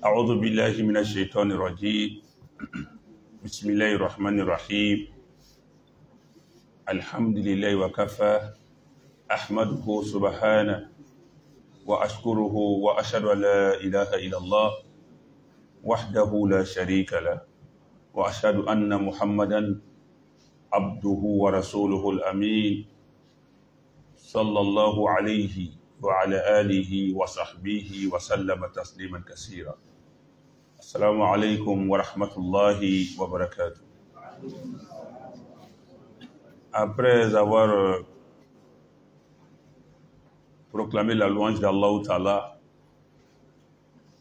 أعوذ بالله من الشيطان الرجيم بسم الله الرحمن الرحيم الحمد لله وكفى أحمده سبحانه وأشكره وأشهد أن لا إله إلا الله وحده لا شريك له وأشهد أن محمدا عبده ورسوله الأمين صلى الله عليه وعلى آله وصحبه وسلم تسليما كثيرا. السلام عليكم ورحمة الله وبركاته. Après avoir proclamé la louange d'Allah Ta'ala,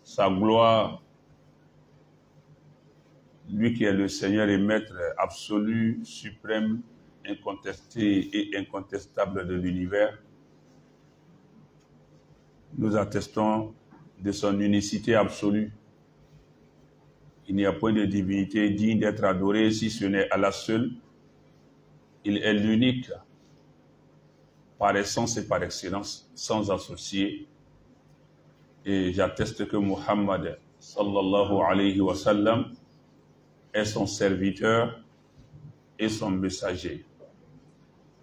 sa gloire, lui qui est le Seigneur et Maître absolu, suprême, incontesté et incontestable de l'univers, nous attestons de son unicité absolue. Il n'y a point de divinité digne d'être adorée si ce n'est Allah seul. Il est l'unique par essence et par excellence, sans associé. Et j'atteste que Muhammad sallallahu alayhi wa sallam est son serviteur et son messager.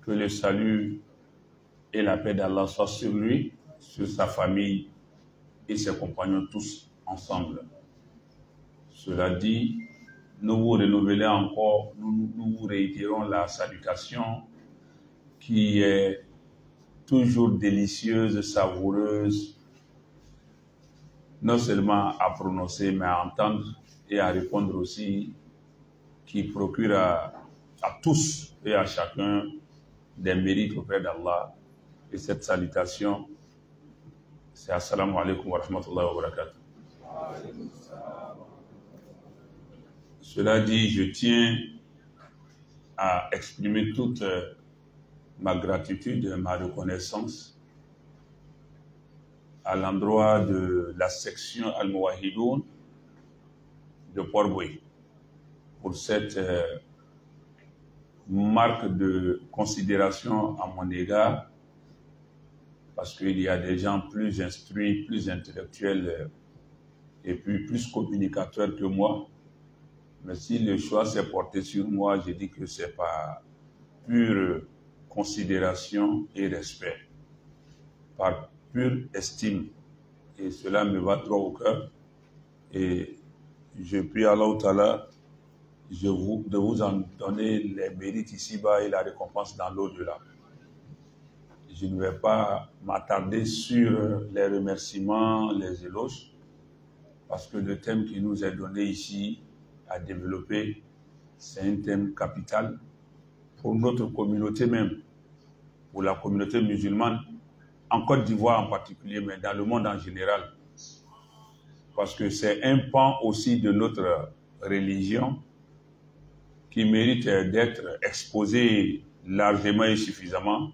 Que le salut et la paix d'Allah soient sur lui, sur sa famille et ses compagnons tous ensemble. Cela dit, nous vous renouvelons encore, nous vous réitérons la salutation qui est toujours délicieuse, savoureuse, non seulement à prononcer, mais à entendre et à répondre aussi, qui procure à tous et à chacun des mérites auprès d'Allah. Et cette salutation, c'est Assalamu alaikum wa rahmatullahi wa barakatuh. Cela dit, je tiens à exprimer toute ma gratitude, ma reconnaissance à l'endroit de la section Al-Mouahidoun de Port-Boué pour cette marque de considération à mon égard, parce qu'il y a des gens plus instruits, plus intellectuels et puis plus communicateurs que moi. Mais si le choix s'est porté sur moi, je dis que c'est par pure considération et respect, par pure estime. Et cela me va droit au cœur. Et je prie Allah Ta'ala de vous en donner les mérites ici-bas et la récompense dans l'au-delà. Je ne vais pas m'attarder sur les remerciements, les éloges, parce que le thème qui nous est donné ici à développer, c'est un thème capital pour notre communauté même, pour la communauté musulmane, en Côte d'Ivoire en particulier, mais dans le monde en général. Parce que c'est un pan aussi de notre religion qui mérite d'être exposé largement et suffisamment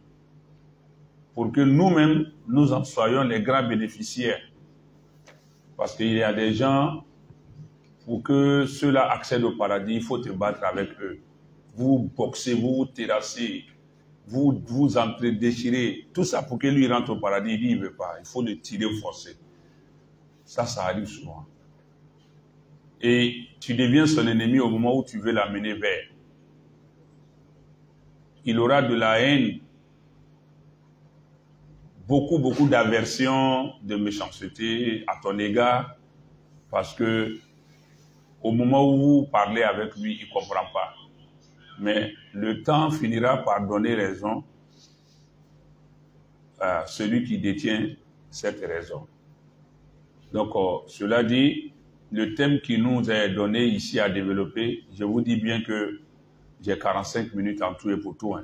pour que nous-mêmes, nous en soyons les grands bénéficiaires. Parce qu'il y a des gens, pour que ceux-là accèdent au paradis, il faut te battre avec eux. Vous boxez, vous terrassez, vous entrez, déchirez. Tout ça pour que lui rentre au paradis, il dit il ne veut pas. Il faut le tirer, forcer. Ça arrive souvent. Et tu deviens son ennemi au moment où tu veux l'amener vers. Il aura de la haine, beaucoup d'aversion, de méchanceté à ton égard, parce que au moment où vous parlez avec lui, il ne comprend pas. Mais le temps finira par donner raison à celui qui détient cette raison. Donc, cela dit, le thème qui nous est donné ici à développer, je vous dis bien que j'ai 45 minutes en tout et pour tout. Hein.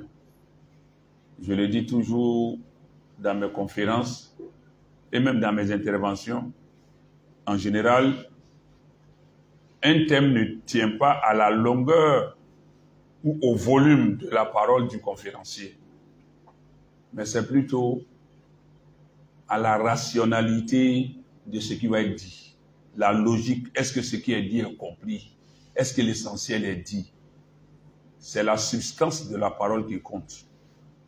Je le dis toujours dans mes conférences et même dans mes interventions. En général, un thème ne tient pas à la longueur ou au volume de la parole du conférencier, mais c'est plutôt à la rationalité de ce qui va être dit. La logique, est-ce que ce qui est dit est compris? Est-ce que l'essentiel est dit? C'est la substance de la parole qui compte,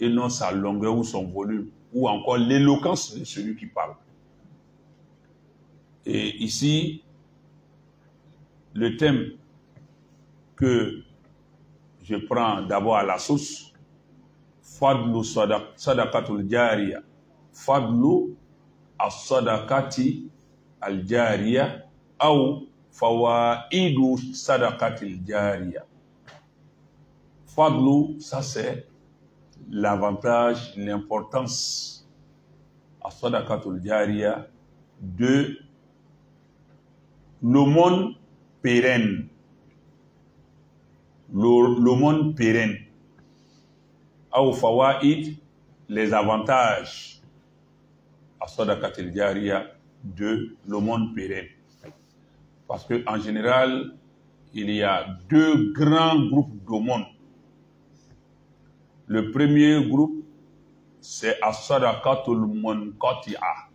et non sa longueur ou son volume, ou encore l'éloquence de celui qui parle. Et ici, le thème que je prends d'abord à la source, Fadlu Sadaqatul Jariya, Fadlu as-Sadaqati al-Jariya, ou Fawaidu Sadaqatil Jariya. Fadlu, ça c'est l'avantage, l'importance à Sadaqatul Jariya de l'aumône pérenne. L'aumône pérenne. Ou fawaid, les avantages à Sadaqatul Jariya de l'aumône pérenne. Parce qu'en général, il y a deux grands groupes d'aumônes. Le premier groupe, c'est as-sadaqatul munqati'a.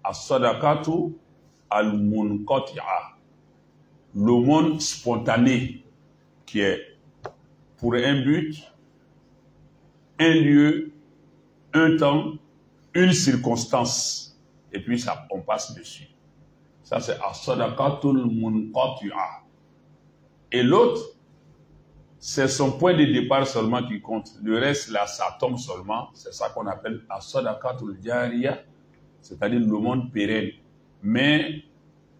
As-sadaqatu al-munqati'a. L'aumône spontané, qui est pour un but, un lieu, un temps, une circonstance. Et puis ça, on passe dessus. Ça, c'est as-sadaqatul munqati'a. Et l'autre, c'est son point de départ seulement qui compte. Le reste, là, ça tombe seulement. C'est ça qu'on appelle as-sadaqatul jariya, c'est-à-dire le monde pérenne. Mais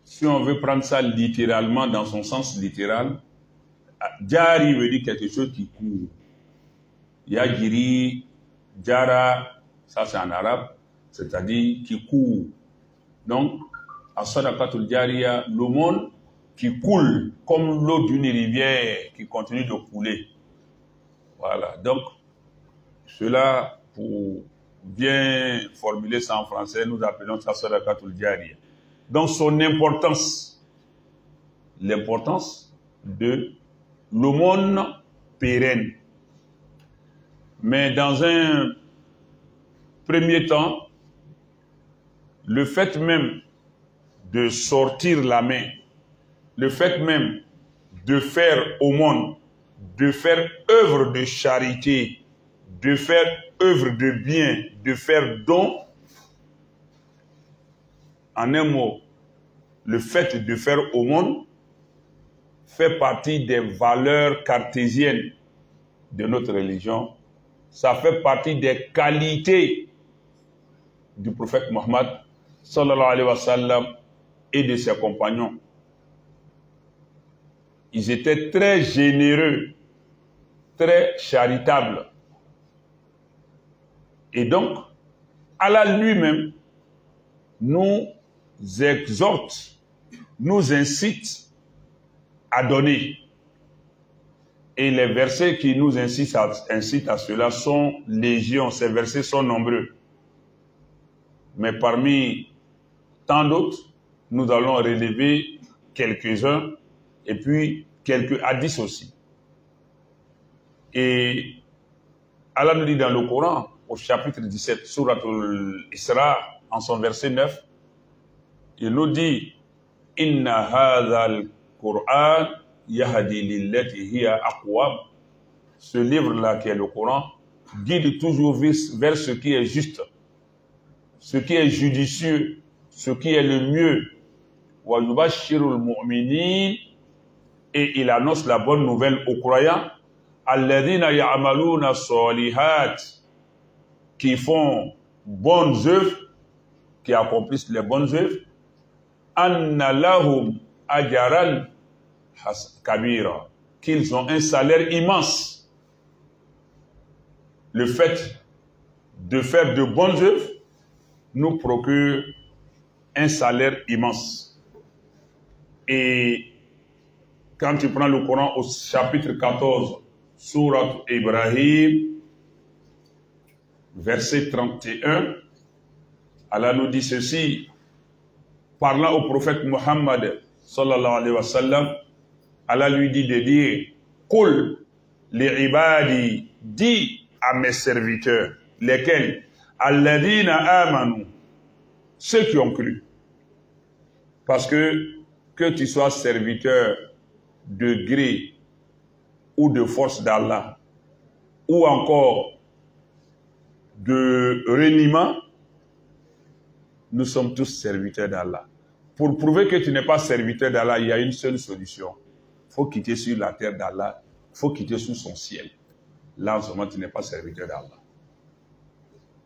si on veut prendre ça littéralement, dans son sens littéral, jari veut dire quelque chose qui court. Yajiri, jara, ça c'est en arabe, c'est-à-dire qui court. Donc, as-sadaqatul jariya, le monde qui coule comme l'eau d'une rivière qui continue de couler. Voilà. Donc, cela, pour bien formuler ça en français, nous appelons ça Sadaqatul Jariya. Donc, son importance, l'importance de l'aumône pérenne. Mais dans un premier temps, le fait même de sortir la main, le fait même de faire aumône, de faire œuvre de charité, de faire œuvre de bien, de faire don, en un mot, le fait de faire aumône fait partie des valeurs cartésiennes de notre religion. Ça fait partie des qualités du prophète Mohammed sallallahu alayhi wa sallam et de ses compagnons. Ils étaient très généreux, très charitables. Et donc, Allah lui-même nous exhorte, nous incite à donner. Et les versets qui nous incitent à cela sont légion. Ces versets sont nombreux. Mais parmi tant d'autres, nous allons relever quelques-uns et puis quelques hadiths aussi. Et Allah nous dit dans le Coran, au chapitre 17, Suratul Isra, en son verset 9, il nous dit « Inna hadhal Qur'an yahdi lillati hiya aqwam » Ce livre-là qui est le Coran guide toujours vers ce qui est juste, ce qui est judicieux, ce qui est le mieux. Wa yubashshirul mu'minin, et il annonce la bonne nouvelle aux croyants, alladhina ya'maluna solihat, qui font bonnes œuvres, qui accomplissent les bonnes œuvres, anna lahum ajran kabira, qu'ils ont un salaire immense. Le fait de faire de bonnes œuvres nous procure un salaire immense. Et quand tu prends le Coran au chapitre 14, Sourate Ibrahim, verset 31, Allah nous dit ceci, parlant au prophète Muhammad sallallahu alayhi wa sallam, Allah lui dit de dire, Qul li ibadi, dis à mes serviteurs, lesquels, alladhina amanu, ceux qui ont cru. Parce que tu sois serviteur de gré ou de force d'Allah, ou encore de reniement, nous sommes tous serviteurs d'Allah. Pour prouver que tu n'es pas serviteur d'Allah, il y a une seule solution. Il faut quitter sur la terre d'Allah. Il faut quitter sous son ciel. Là, en ce moment, tu n'es pas serviteur d'Allah.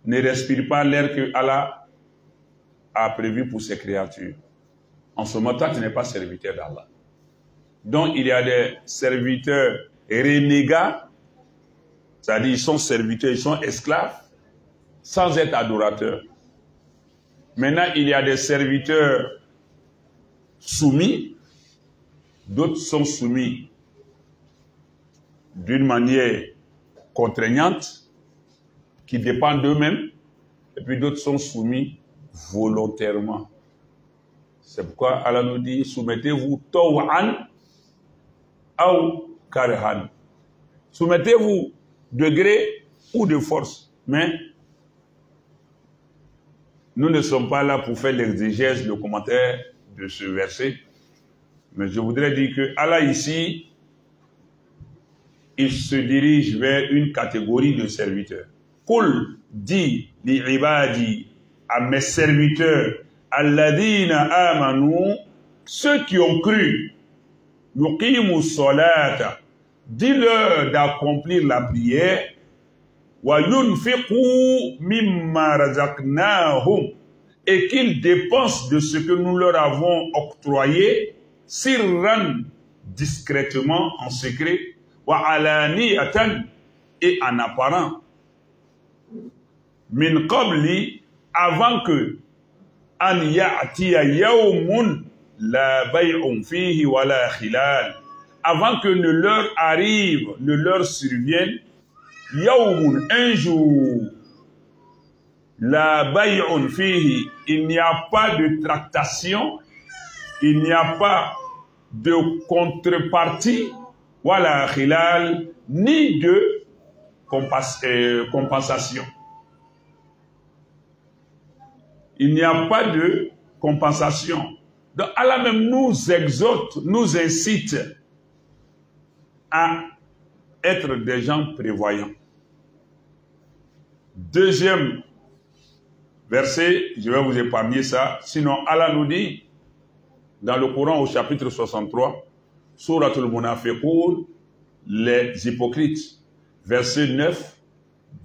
Ne respire pas l'air que Allah a prévu pour ses créatures. En ce moment, toi, tu n'es pas serviteur d'Allah. Donc, il y a des serviteurs renégats, c'est-à-dire ils sont serviteurs, ils sont esclaves, sans être adorateurs. Maintenant, il y a des serviteurs soumis, d'autres sont soumis d'une manière contraignante, qui dépendent d'eux-mêmes, et puis d'autres sont soumis volontairement. C'est pourquoi Allah nous dit, soumettez-vous taw'an ou karhan. Soumettez-vous de gré ou de force. Mais nous ne sommes pas là pour faire l'exégèse, le commentaire de ce verset. Mais je voudrais dire que Allah ici, il se dirige vers une catégorie de serviteurs. Qul dit li ibadi, à mes serviteurs, alladhina amanu, ceux qui ont cru, yuqimu salata, dis-leur d'accomplir la prière, wa yunfiqu mimma razaqnahum, et qu'ils dépensent de ce que nous leur avons octroyé, sirran, discrètement, en secret, wa alaniyatan, et en apparent. Min qabli, avant que an ya'tiya yawmun la bay'un fihi wa la khilal, avant que ne leur arrive, ne leur survienne yawmun, un jour, la bay'un fihi, il n'y a pas de tractation, il n'y a pas de contrepartie, wa la khilal, ni de compensation. Il n'y a pas de compensation. Donc Allah même nous exhorte, nous incite à être des gens prévoyants. Deuxième verset, je vais vous épargner ça. Sinon Allah nous dit, dans le Coran au chapitre 63, Suratul Munafiqun, les hypocrites, verset 9,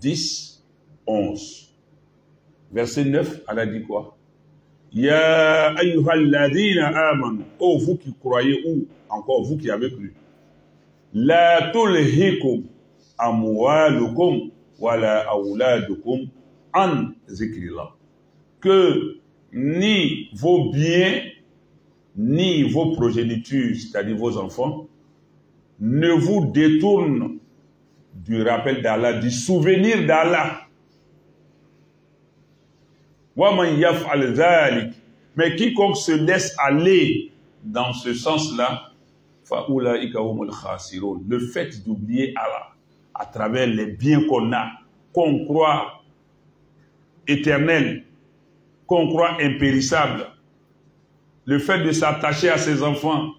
10, 11. Verset 9, Allah dit quoi? Ya ayyuhalladhina amanu, oh vous qui croyez, ou encore vous qui avez cru, la tulhikum amwalukum wala awladukum an zikrillah, que ni vos biens ni vos progénitures, c'est-à-dire vos enfants, ne vous détournent du rappel d'Allah, du souvenir d'Allah. Mais quiconque se laisse aller dans ce sens-là, le fait d'oublier Allah à travers les biens qu'on a, qu'on croit éternels, qu'on croit impérissables, le fait de s'attacher à ses enfants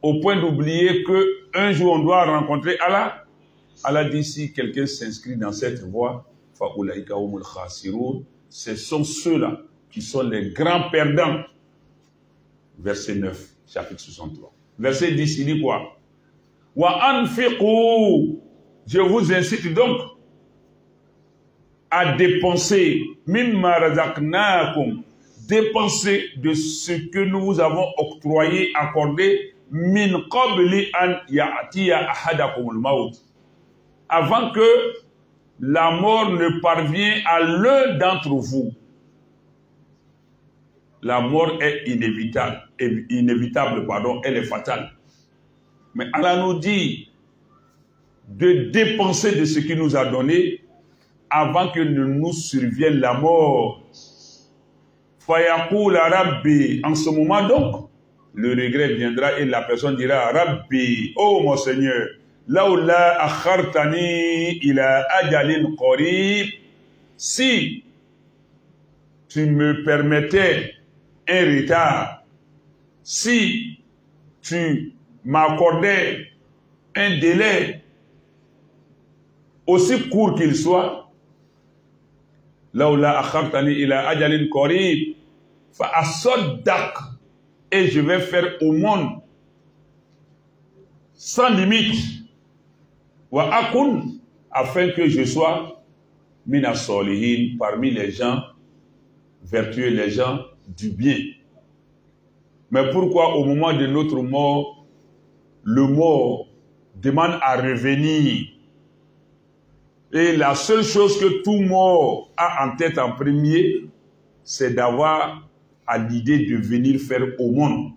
au point d'oublier qu'un jour on doit rencontrer Allah. Allah dit, si quelqu'un s'inscrit dans cette voie, ce sont ceux-là qui sont les grands perdants. Verset 9, chapitre 63. Verset 10, il dit quoi? Wa anfiqu, je vous incite donc à dépenser mimma razaqnakum, dépenser de ce que nous vous avons octroyé, accordé, min qabli an ya'tiya ahadakumul maut, avant que la mort ne parvient à l'un d'entre vous. La mort est inévitable, pardon, elle est fatale. Mais Allah nous dit de dépenser de ce qu'il nous a donné avant que ne nous survienne la mort. Fayaqul Rabbi, en ce moment donc, le regret viendra et la personne dira, Rabbi, oh mon Seigneur, Laoula akhartani ila ajalin qarib, si tu me permettais un retard, si tu m'accordais un délai aussi court qu'il soit, Laoula akhartani ila ajalin qarib, Fa'asodak, et je vais faire aumône sans limite. Wa akun, afin que je sois mina solihin, parmi les gens vertueux, les gens du bien. Mais pourquoi au moment de notre mort, le mort demande à revenir? Et la seule chose que tout mort a en tête en premier, c'est d'avoir à l'idée de venir faire aumône.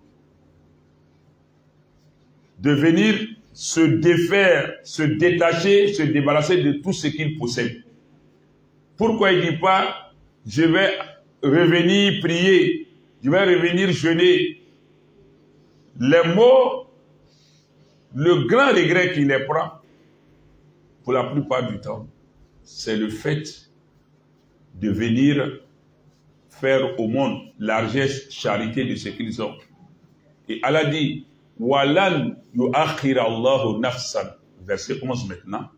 De venir se défaire, se détacher, se débarrasser de tout ce qu'il possède. Pourquoi il ne dit pas, je vais revenir prier, je vais revenir jeûner? Les mots, le grand regret qu'il les prend, pour la plupart du temps, c'est le fait de venir faire au monde largesse, charité de ce qu'ils ont. Et Allah dit, Walan yu'akhir Allahu nafsan. Verset 11 maintenant.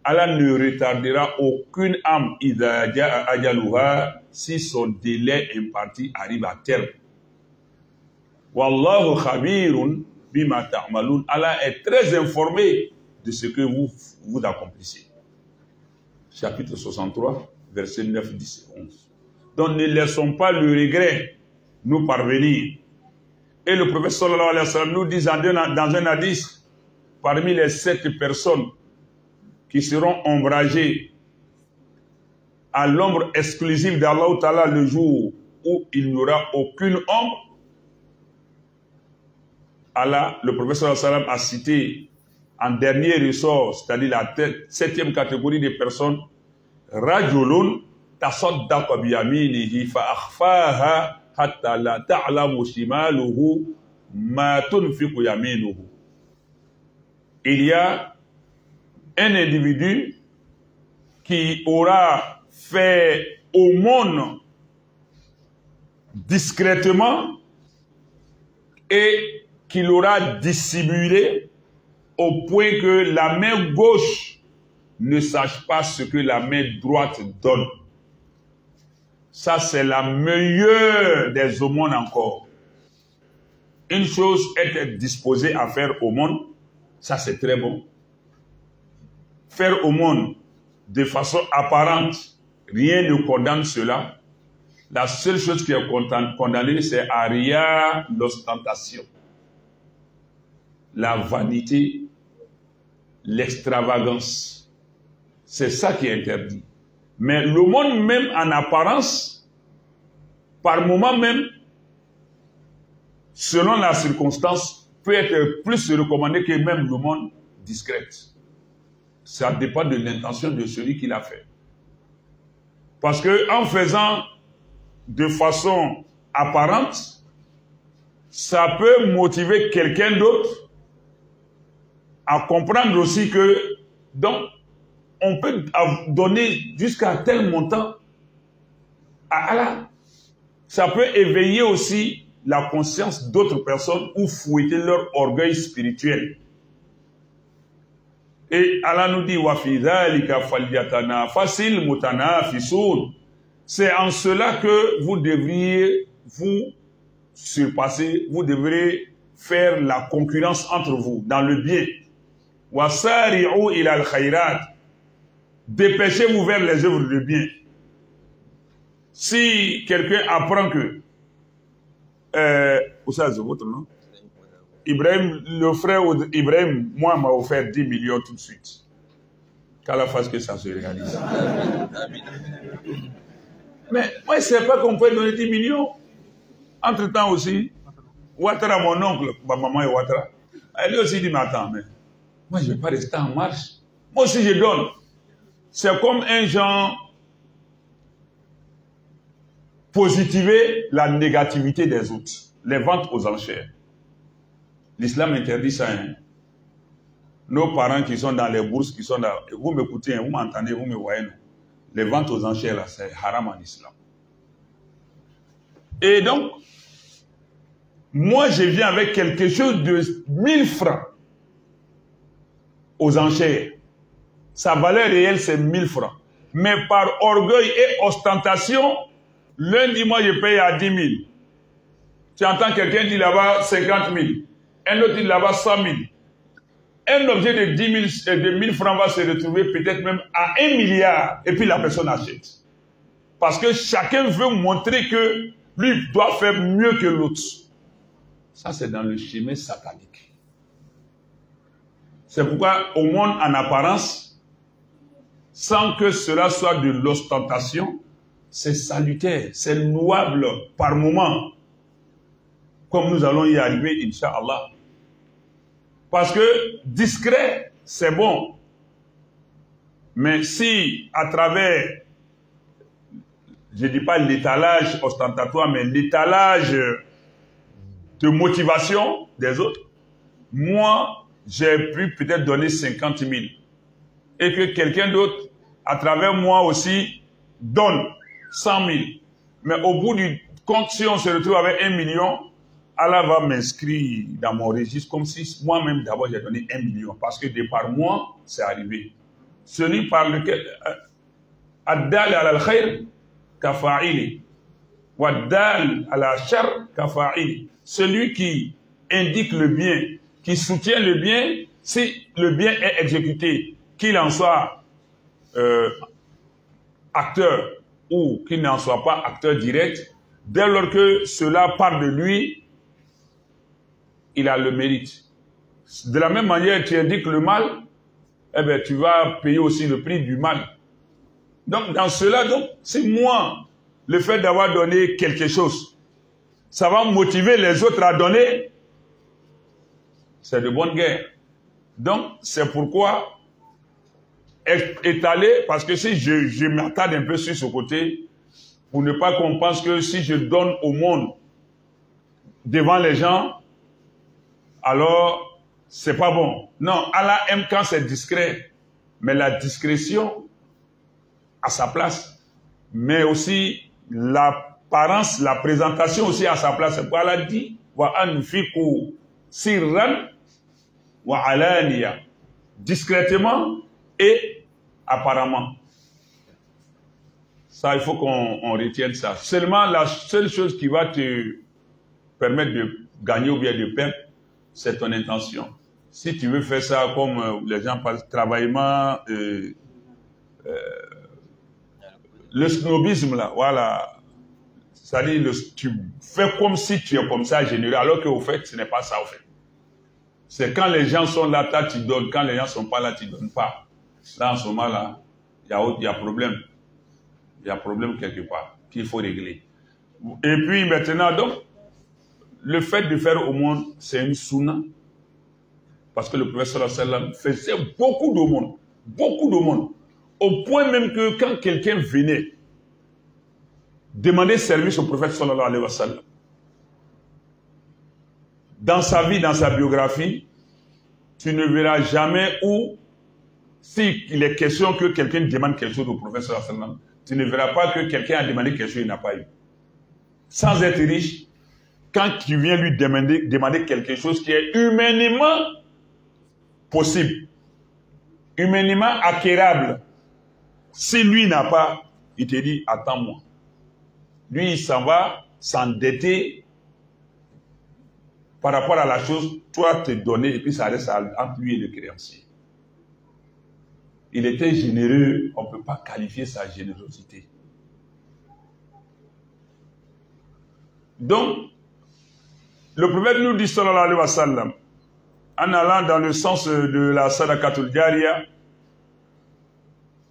Allah ne retardera aucune âme idha ja'a ajaluha si son délai imparti arrive à terme. Wallahu khabirun bima ta'malun. Allah est très informé de ce que vous accomplissez. Chapitre 63, versets 9, 10 et 11. Donc ne laissons pas le regret nous parvenir. Et le prophète sallallahu alayhi wa sallam nous dit dans un hadith, parmi les 7 personnes qui seront ombragées à l'ombre exclusive d'Allah Ta'ala le jour où il n'y aura aucune ombre, Allah, le prophète sallallahu alayhi wa sallam a cité en dernier ressort, c'est-à-dire la 7e catégorie de personnes, Rajulun tasaddaqa biyaminihi fa akhfaha hatta la ta'lamu shimaluhu ma tunfiqu yaminuhu. Il y a un individu qui aura fait aumône discrètement et qu'il aura dissimulé au point que la main gauche ne sache pas ce que la main droite donne. Ça, c'est la meilleure des aumônes encore. Une chose est d'être disposé à faire aumône, ça c'est très bon. Faire aumône de façon apparente, rien ne condamne cela. La seule chose qui est condamnée, c'est aria, l'ostentation, la vanité, l'extravagance. C'est ça qui est interdit. Mais l'aumône même en apparence, par moment même, selon la circonstance, peut être plus recommandé que même l'aumône discrète. Ça dépend de l'intention de celui qui l'a fait. Parce que en faisant de façon apparente, ça peut motiver quelqu'un d'autre à comprendre aussi que, donc, on peut donner jusqu'à tel montant à Allah. Ça peut éveiller aussi la conscience d'autres personnes ou fouetter leur orgueil spirituel. Et Allah nous dit, wa fi dhalika falyatanafasil mutanafisun. C'est en cela que vous devriez vous surpasser, vous devrez faire la concurrence entre vous dans le bien. Wasari'u ila al-khayrat. Dépêchez-vous vers les œuvres de bien. Si quelqu'un apprend que où ça, c'est votre nom? Ibrahim, le frère Ibrahim, moi, m'a offert 10 millions tout de suite. Qu'à la face que ça se réalise. Mais moi, je ne sais pas qu'on peut donner 10 millions. Entre-temps aussi, Ouattara, mon oncle, ma maman est Ouattara, elle aussi dit, mais attends, mais moi, je ne vais pas rester en marche. Moi aussi, je donne. C'est comme un genre positiver la négativité des autres. Les ventes aux enchères. L'islam interdit ça. Hein. Nos parents qui sont dans les bourses, qui sont dans... Vous m'écoutez, vous m'entendez, vous me voyez. Non? Les ventes aux enchères, là, c'est haram en islam. Et donc, moi, je viens avec quelque chose de 1000 francs aux enchères. Sa valeur réelle, c'est 1000 francs. Mais par orgueil et ostentation, lundi, moi, je paye à 10 000. Tu entends quelqu'un dire là-bas 50 000, un autre dit là-bas 100 000. Un objet de 10 000, de 1000 francs va se retrouver peut-être même à 1 milliard et puis la personne achète. Parce que chacun veut montrer que lui doit faire mieux que l'autre. Ça, c'est dans le schéma satanique. C'est pourquoi au monde en apparence, sans que cela soit de l'ostentation, c'est salutaire, c'est louable par moment. Comme nous allons y arriver, Inch'Allah. Parce que discret, c'est bon. Mais si, à travers, je ne dis pas l'étalage ostentatoire, mais l'étalage de motivation des autres, moi, j'ai pu peut-être donner 50 000. Et que quelqu'un d'autre, à travers moi aussi, donne 100 000. Mais au bout du compte, si on se retrouve avec 1 million, Allah va m'inscrire dans mon registre comme si moi-même d'abord j'ai donné 1 million. Parce que de par moi, c'est arrivé. Celui par lequel Ad-dal al-khayr kafa'ili. Wad-dal al-shar kafa'ili. Celui qui indique le bien, qui soutient le bien, si le bien est exécuté, qu'il en soit acteur ou qu'il n'en soit pas acteur direct, dès lors que cela part de lui, il a le mérite. De la même manière, tu indiques le mal, eh bien, tu vas payer aussi le prix du mal. Donc, dans cela, c'est moi, le fait d'avoir donné quelque chose, ça va motiver les autres à donner, c'est de bonne guerre. Donc, c'est pourquoi étaler, parce que si je m'attarde un peu sur ce côté, pour ne pas qu'on pense que si je donne au monde devant les gens, alors c'est pas bon. Non, Allah aime quand c'est discret, mais la discrétion à sa place, mais aussi l'apparence, la présentation aussi à sa place. C'est pourquoi Allah dit wa anfiqu sirran wa alaniya, discrètement et apparemment. Ça, il faut qu'on retienne ça. Seulement, la seule chose qui va te permettre de gagner ou bien de perdre, c'est ton intention. Si tu veux faire ça comme les gens parlent, travaillement, le snobisme là, voilà. C'est-à-dire, tu fais comme si tu es comme ça généreux, alors qu'au fait, ce n'est pas ça au fait. C'est quand les gens sont là, tu donnes. Quand les gens ne sont pas là, tu ne donnes pas. Là, en ce moment-là, il y a problème. Il y a problème quelque part qu'il faut régler. Et puis maintenant, donc, le fait de faire au monde, c'est une sunna. Parce que le prophète sallallahu alayhi wa sallam faisait beaucoup d'aumônes. Beaucoup d'aumônes. Au point même que quand quelqu'un venait demander service au prophète sallallahu alayhi wa sallam, dans sa vie, dans sa biographie, tu ne verras jamais où, s'il est question que quelqu'un demande quelque chose au prophète sallallahu alayhi wa sallam, tu ne verras pas que quelqu'un a demandé quelque chose et n'a pas eu. Sans être riche, quand tu viens lui demander quelque chose qui est humainement possible, humainement acquérable, si lui n'a pas, il te dit, attends-moi. Lui, il s'en va s'endetter par rapport à la chose, toi te donner, et puis ça reste entre lui et le créancier. Il était généreux, on ne peut pas qualifier sa générosité. Donc, le prophète nous dit, sallallahu alayhi wa sallam, en allant dans le sens de la sadaqatul jariya,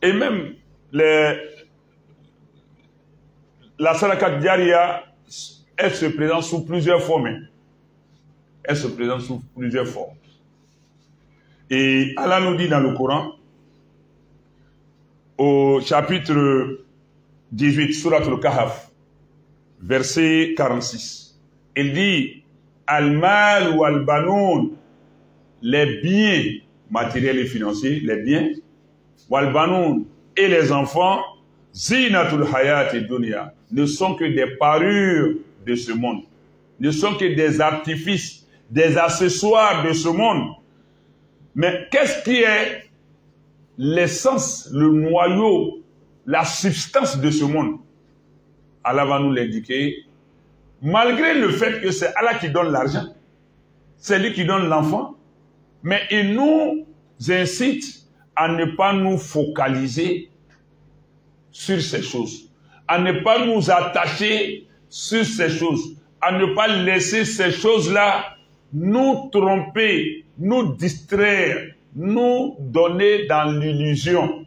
et même la sadaqatul jariya, elle se présente sous plusieurs formes. Elle se présente sous plusieurs formes. Et Allah nous dit dans le Coran, au chapitre 18, Surat al-Kahf, verset 46, il dit Al-mal ou al-banoun, les biens matériels et financiers, les biens, wal-banoun et les enfants, zinatul hayat et dunya, ne sont que des parures de ce monde, ne sont que des artifices, des accessoires de ce monde. Mais qu'est-ce qui est l'essence, le noyau, la substance de ce monde? Allah va nous l'indiquer malgré le fait que c'est Allah qui donne l'argent, c'est lui qui donne l'enfant, mais il nous incite à ne pas nous focaliser sur ces choses, à ne pas nous attacher sur ces choses, à ne pas laisser ces choses-là nous tromper, nous distraire, nous donner dans l'illusion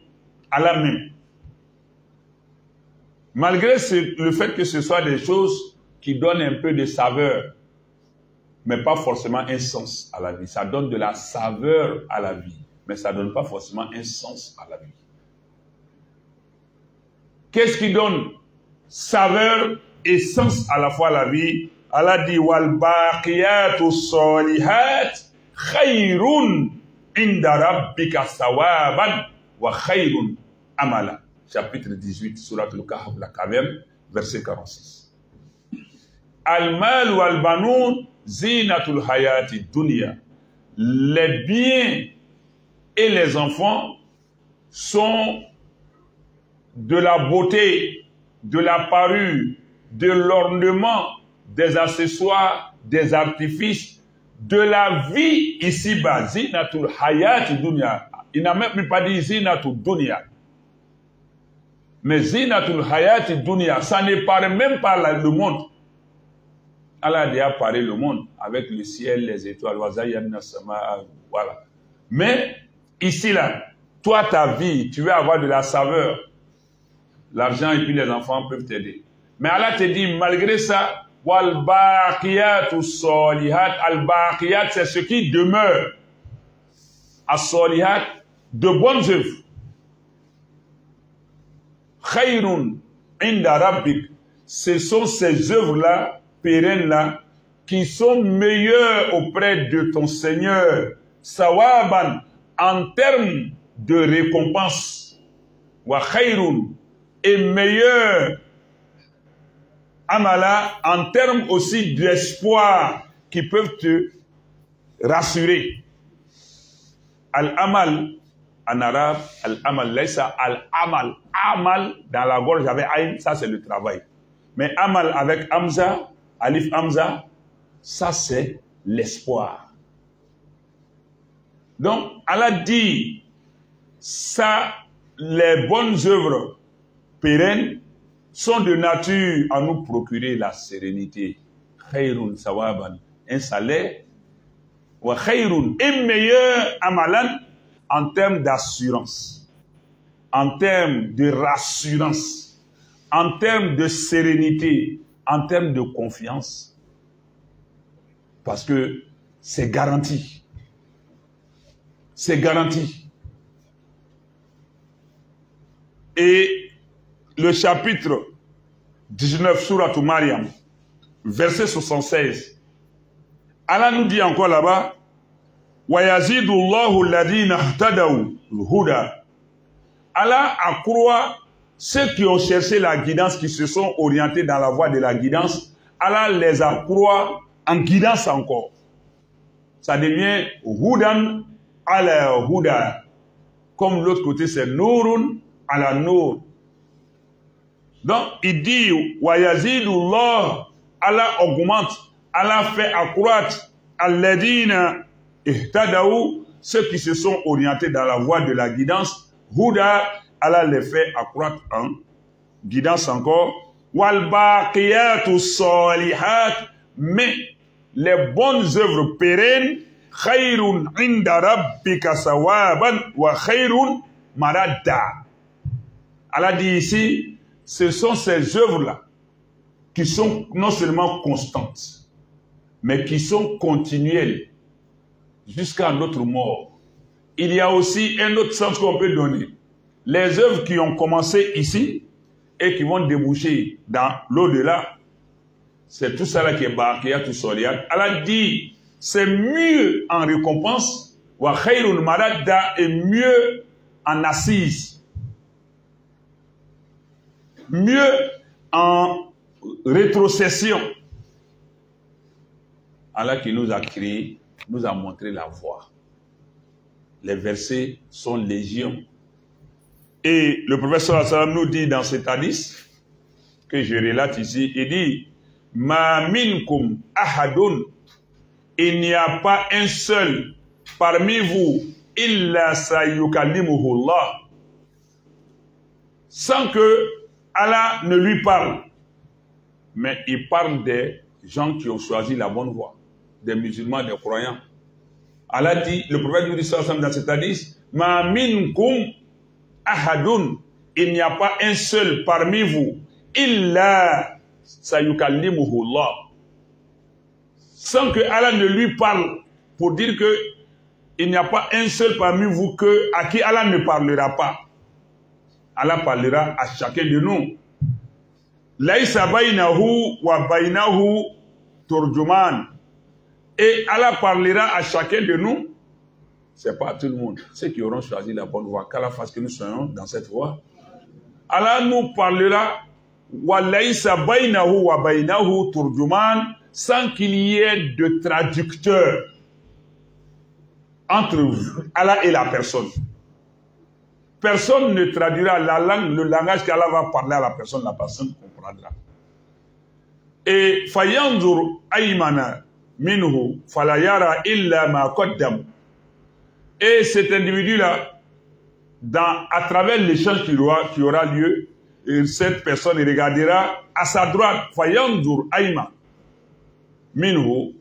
à la même. Malgré le fait que ce soit des choses qui donnent un peu de saveur, mais pas forcément un sens à la vie. Ça donne de la saveur à la vie, mais ça ne donne pas forcément un sens à la vie. Qu'est-ce qui donne saveur et sens à la fois à la vie? Allah dit wal baqiyatu salihat khayrun inda rabbika sawaban wa khayrun amala. Chapitre 18, Surat al-Kahf, la caverne, verset 46. Al-mal wal banoun zinatul hayati dunya. Les biens et les enfants sont de la beauté, de la parure, de l'ornement, des accessoires, des artifices, de la vie ici-bas. Zinatul hayati dunya. Il n'a même pas dit zinatul dunya. Mais zinatul hayati dunya, ça ne paraît même pas le monde. Allah a déjà parlé le monde avec le ciel, les étoiles, voilà. Mais ici là, toi ta vie, tu veux avoir de la saveur. L'argent et puis les enfants peuvent t'aider. Mais Allah te dit, malgré ça, wal baqiyatu salihat, al baqiyat, c'est ce qui demeure. As salihat, de bonnes œuvres. Khayrun inda rabbik, ce sont ces œuvres-là, pérennes-là, qui sont meilleures auprès de ton Seigneur. Sawaban, en termes de récompense. Wa khayrun, et meilleur amala, en termes aussi d'espoir, qui peuvent te rassurer. Al-amal, en arabe, al-amal, laissa al-amal. Amal, dans la gorge avec aïn, ça c'est le travail. Mais amal avec hamza, alif hamza, ça c'est l'espoir. Donc, Allah dit, ça, les bonnes œuvres pérennes sont de nature à nous procurer la sérénité. Khayrun sawaban, un salaire, wa khayrun, et meilleur amalan, en termes d'assurance, en termes de rassurance, en termes de sérénité, en termes de confiance. Parce que c'est garanti. C'est garanti. Et le chapitre 19, Surat Maryam, verset 76, Allah nous dit encore là-bas, وَيَزِيدُ اللَّهُ الَّذِينَ اهْتَدَوْا الْهُدَى. Allah accroît ceux qui ont cherché la guidance, qui se sont orientés dans la voie de la guidance. Allah les accroît en guidance encore. Ça devient Hudan ala Huda. Comme l'autre côté, c'est Nurun ala Nur. Donc, il dit, وَيَزِيدُ اللَّهُ, Allah augmente, Allah fait accroître alladina ihtadaou, ceux qui se sont orientés dans la voie de la guidance. Huda, Allah les fait accroître en guidance encore. Wal baqiyatu salihat, mais les bonnes œuvres pérennes, khayrun inda rabbika sawaban wa khayrun maradda. Allah dit ici, ce sont ces œuvres-là qui sont non seulement constantes, mais qui sont continuelles jusqu'à notre mort. Il y a aussi un autre sens qu'on peut donner. Les œuvres qui ont commencé ici et qui vont déboucher dans l'au-delà, c'est tout ça là qui est baqiyat, tout soliat. Allah dit, c'est mieux en récompense, wa khayrun maradda, et mieux en assise, mieux en rétrocession. Allah qui nous a créé, nous a montré la voie. Les versets sont légion. Et le prophète sallallahu alayhi wa sallam nous dit dans cet hadith, que je relate ici, il dit, Ma minkum ahadun, il n'y a pas un seul parmi vous, illa sayukallimuhu Allah, sans que Allah ne lui parle. Mais il parle des gens qui ont choisi la bonne voie, des musulmans, des croyants. Allah dit, le prophète nous dit ça dans cet hadith, ma minkum ahadun, il n'y a pas un seul parmi vous, illa sayukallimuhu Allah, sans que Allah ne lui parle, pour dire que il n'y a pas un seul parmi vous à qui Allah ne parlera pas. Allah parlera à chacun de nous. Laïsa bainahu wa bainahu turjuman. Et Allah parlera à chacun de nous. C'est pas à tout le monde. Ceux qui auront choisi la bonne voie, qu'Allah fasse que nous soyons dans cette voie. Allah nous parlera wa laïsa bainahu wa bainahu turjuman, sans qu'il y ait de traducteur entre Allah et la personne. Personne ne traduira la langue, le langage qu'Allah va parler à la personne comprendra. Et fayanzur aymana minhu falayara illa ma qaddam. Et cet individu-là, à travers l'échange qui aura lieu, cette personne regardera à sa droite, fayanzur ayma minhu,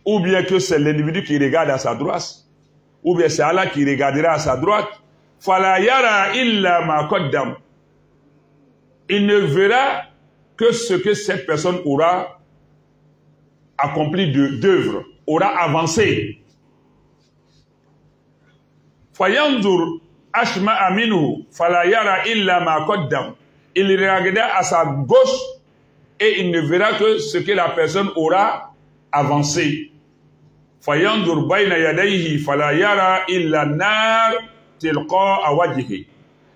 ou bien que c'est l'individu qui regarde à sa droite, ou bien c'est Allah qui regardera à sa droite. Fala yara illa ma qaddam. Il ne verra que ce que cette personne aura accompli d'œuvre, aura avancé. Fayanzur ashma'a minhu fala yara illa ma qaddam. Il regardera à sa gauche et il ne verra que ce que la personne aura avancé. Fayandur bayna yadayhi fala yara illa nar tilqa wajhihi.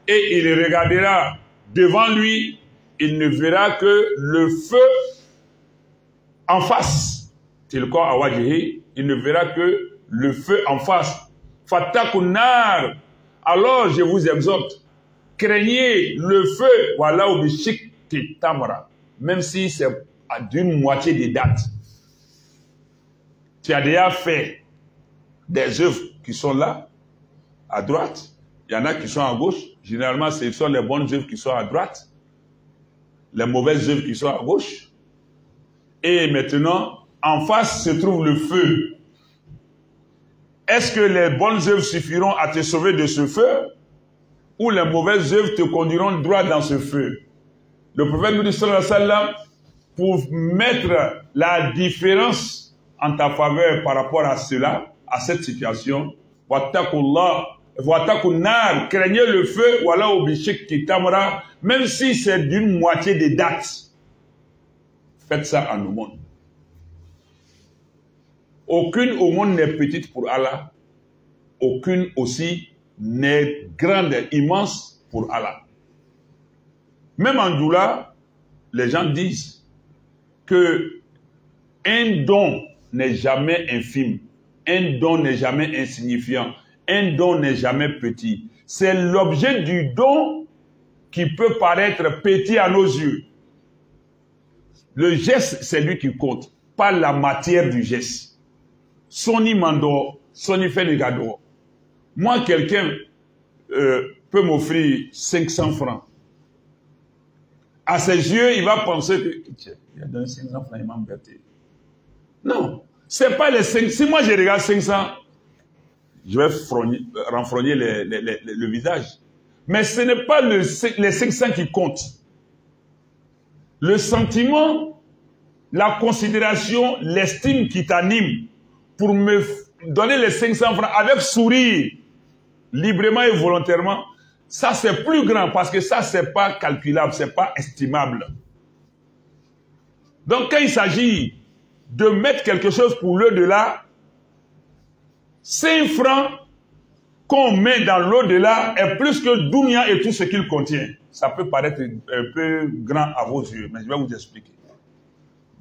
Et il regardera devant lui, il ne verra que le feu en face. Tilqa wajhihi, il ne verra que le feu en face. Fatakun nar. Alors je vous exhorte, craignez le feu, wala ubishikti tamra, même si c'est d'une moitié des dates. Tu as déjà fait des œuvres qui sont là, à droite. Il y en a qui sont à gauche. Généralement, ce sont les bonnes œuvres qui sont à droite. Les mauvaises œuvres qui sont à gauche. Et maintenant, en face se trouve le feu. Est-ce que les bonnes œuvres suffiront à te sauver de ce feu? Ou les mauvaises œuvres te conduiront droit dans ce feu? Le prophète nous dit, sallallahu alayhi wa sallam, pour mettre la différence en ta faveur par rapport à cela, à cette situation, craignez le feu, voilà obligé qui tamara, même si c'est d'une moitié des dates. Faites ça en aumône. Aucune aumône n'est petite pour Allah, aucune aussi n'est grande, immense pour Allah. Même en doula, les gens disent que un don n'est jamais infime, un don n'est jamais insignifiant, un don n'est jamais petit. C'est l'objet du don qui peut paraître petit à nos yeux. Le geste, c'est lui qui compte, pas la matière du geste. Soni mando, soni fait le gado. Moi, quelqu'un peut m'offrir 500 francs. À ses yeux, il va penser que il a donné 500 francs, il m'a embêté. Non, c'est pas les 500. Si moi je regarde 500, je vais renfrogner le visage. Mais ce n'est pas les 500 qui comptent. Le sentiment, la considération, l'estime qui t'anime pour me donner les 500 francs avec sourire, librement et volontairement, ça c'est plus grand parce que ça c'est pas calculable, c'est pas estimable. Donc quand il s'agit de mettre quelque chose pour l'au-delà, 5 francs qu'on met dans l'au-delà est plus que Dunya et tout ce qu'il contient. Ça peut paraître un peu grand à vos yeux, mais je vais vous expliquer.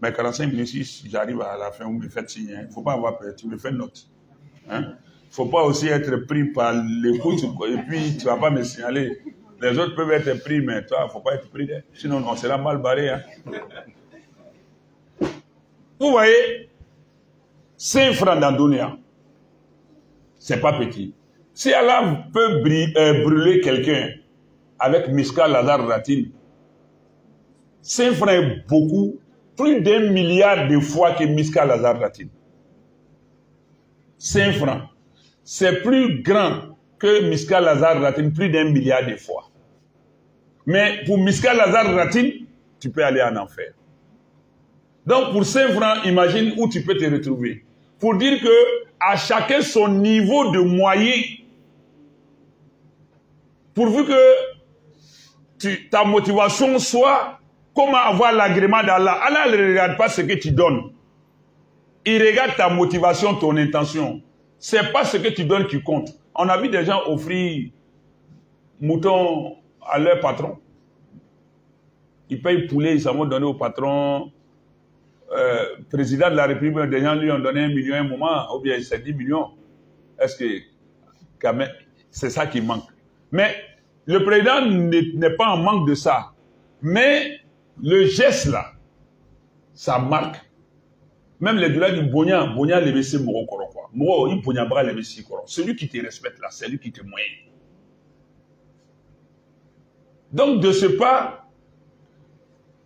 Mais 45 minutes, si j'arrive à la fin, vous me faites signe. Il ne faut pas avoir peur, tu me fais note. Il ne faut pas aussi être pris par l'écoute et puis tu ne vas pas me signaler. Les autres peuvent être pris, mais toi, il ne faut pas être pris. Sinon, on sera mal barré. Hein. Vous voyez, 5 francs dans Dunia, c'est pas petit. Si Allah peut brûler quelqu'un avec Miska Lazare Ratine, 5 francs est beaucoup, plus d'1 milliard de fois que Miska Lazare Ratine. 5 francs. C'est plus grand que Miska Lazare Ratine, plus d'1 milliard de fois. Mais pour Miska Lazare Ratine, tu peux aller en enfer. Donc pour 5 francs, imagine où tu peux te retrouver. Pour dire que à chacun son niveau de moyen, pourvu que ta motivation soit comment avoir l'agrément d'Allah. Allah ne regarde pas ce que tu donnes. Il regarde ta motivation, ton intention. C'est pas ce que tu donnes qui compte. On a vu des gens offrir moutons à leur patron. Ils payent poulet, ils s'en vont donner au patron. Président de la République, des gens lui ont donné 1 million un moment, ou bien c'est 10 millions. Est-ce que quand même, c'est ça qui manque? Mais le président n'est pas en manque de ça. Mais le geste là, ça marque. Même les douleurs du Bonya le laisser moro koro quoi. Moro, il Bonya bra le laisser koro. Celui qui te respecte là, c'est lui qui te moyen. Donc de ce pas,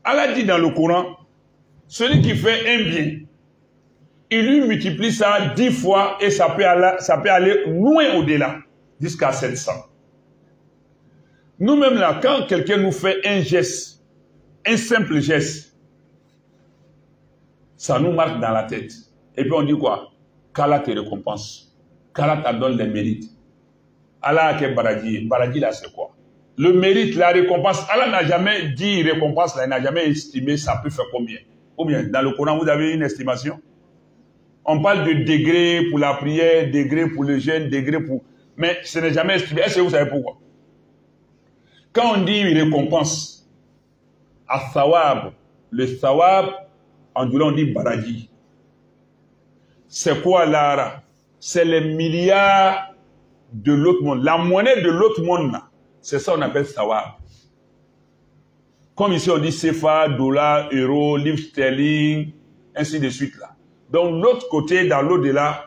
Allah dit dans le Coran, celui qui fait un bien, il lui multiplie ça 10 fois et ça peut aller loin au-delà, jusqu'à 700. Nous-mêmes là, quand quelqu'un nous fait un geste, un simple geste, ça nous marque dans la tête. Et puis on dit quoi? Qu'Allah te récompense. Qu'Allah te donne les mérites. Allah a quel Baradi? Baradi là c'est quoi? Le mérite, la récompense. Allah n'a jamais dit récompense là, il n'a jamais estimé ça peut faire combien. Combien? Dans le Coran, vous avez une estimation? On parle de degrés pour la prière, degrés pour le jeûne, degrés pour... Mais ce n'est jamais estimé. Est-ce que vous savez pourquoi? Quand on dit récompense, à Sawab, le Sawab, en dehors on dit Baradi. C'est quoi l'ara? C'est les milliards de l'autre monde. La monnaie de l'autre monde, c'est ça qu'on appelle Sawab. Comme ici on dit CFA, dollar, euro, livre sterling, ainsi de suite là. Donc l'autre côté, dans l'au-delà,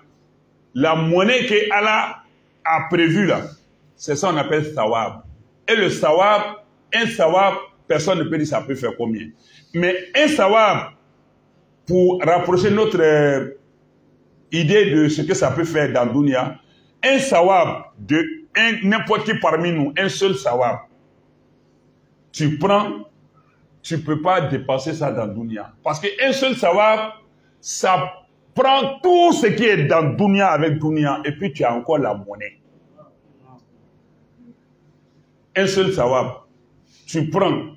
la monnaie que Allah a prévue là, c'est ça qu'on appelle Sawab. Et le Sawab, un Sawab, personne ne peut dire ça peut faire combien. Mais un Sawab, pour rapprocher notre idée de ce que ça peut faire dans Dunia, un Sawab de n'importe qui parmi nous, un seul Sawab, tu prends, tu ne peux pas dépenser ça dans Dunia. Parce qu'un seul Sawab, ça prend tout ce qui est dans Dunia avec Dunia, et puis tu as encore la monnaie. Un seul Sawab, tu prends,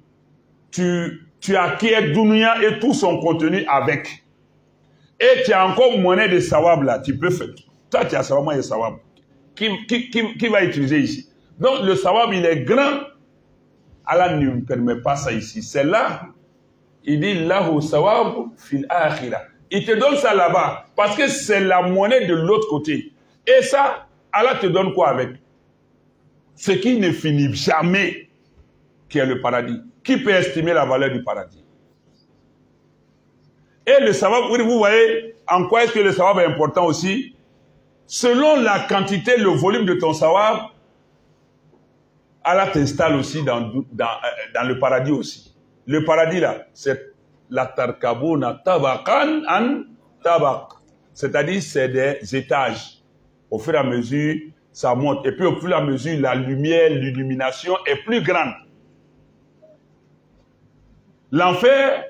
tu acquiers Dunia et tout son contenu avec. Et tu as encore monnaie de Sawab là, tu peux faire. Toi, tu as seulement un Sawab. Qui va utiliser ici? Donc le Sawab, il est grand. Allah ne me permet pas ça ici. C'est là, il dit Lahu Sawab fil akhira. Il te donne ça là-bas parce que c'est la monnaie de l'autre côté. Et ça, Allah te donne quoi avec? Ce qui ne finit jamais, qui est le paradis. Qui peut estimer la valeur du paradis? Et le Sawab, vous voyez en quoi est-ce que le Sawab est important aussi? Selon la quantité, le volume de ton Sawab, Allah t'installe aussi dans le paradis aussi. Le paradis là, c'est la tarkabuna tabakan an tabak. C'est-à-dire c'est des étages. Au fur et à mesure, ça monte. Et puis au fur et à mesure, la lumière, l'illumination est plus grande. L'enfer,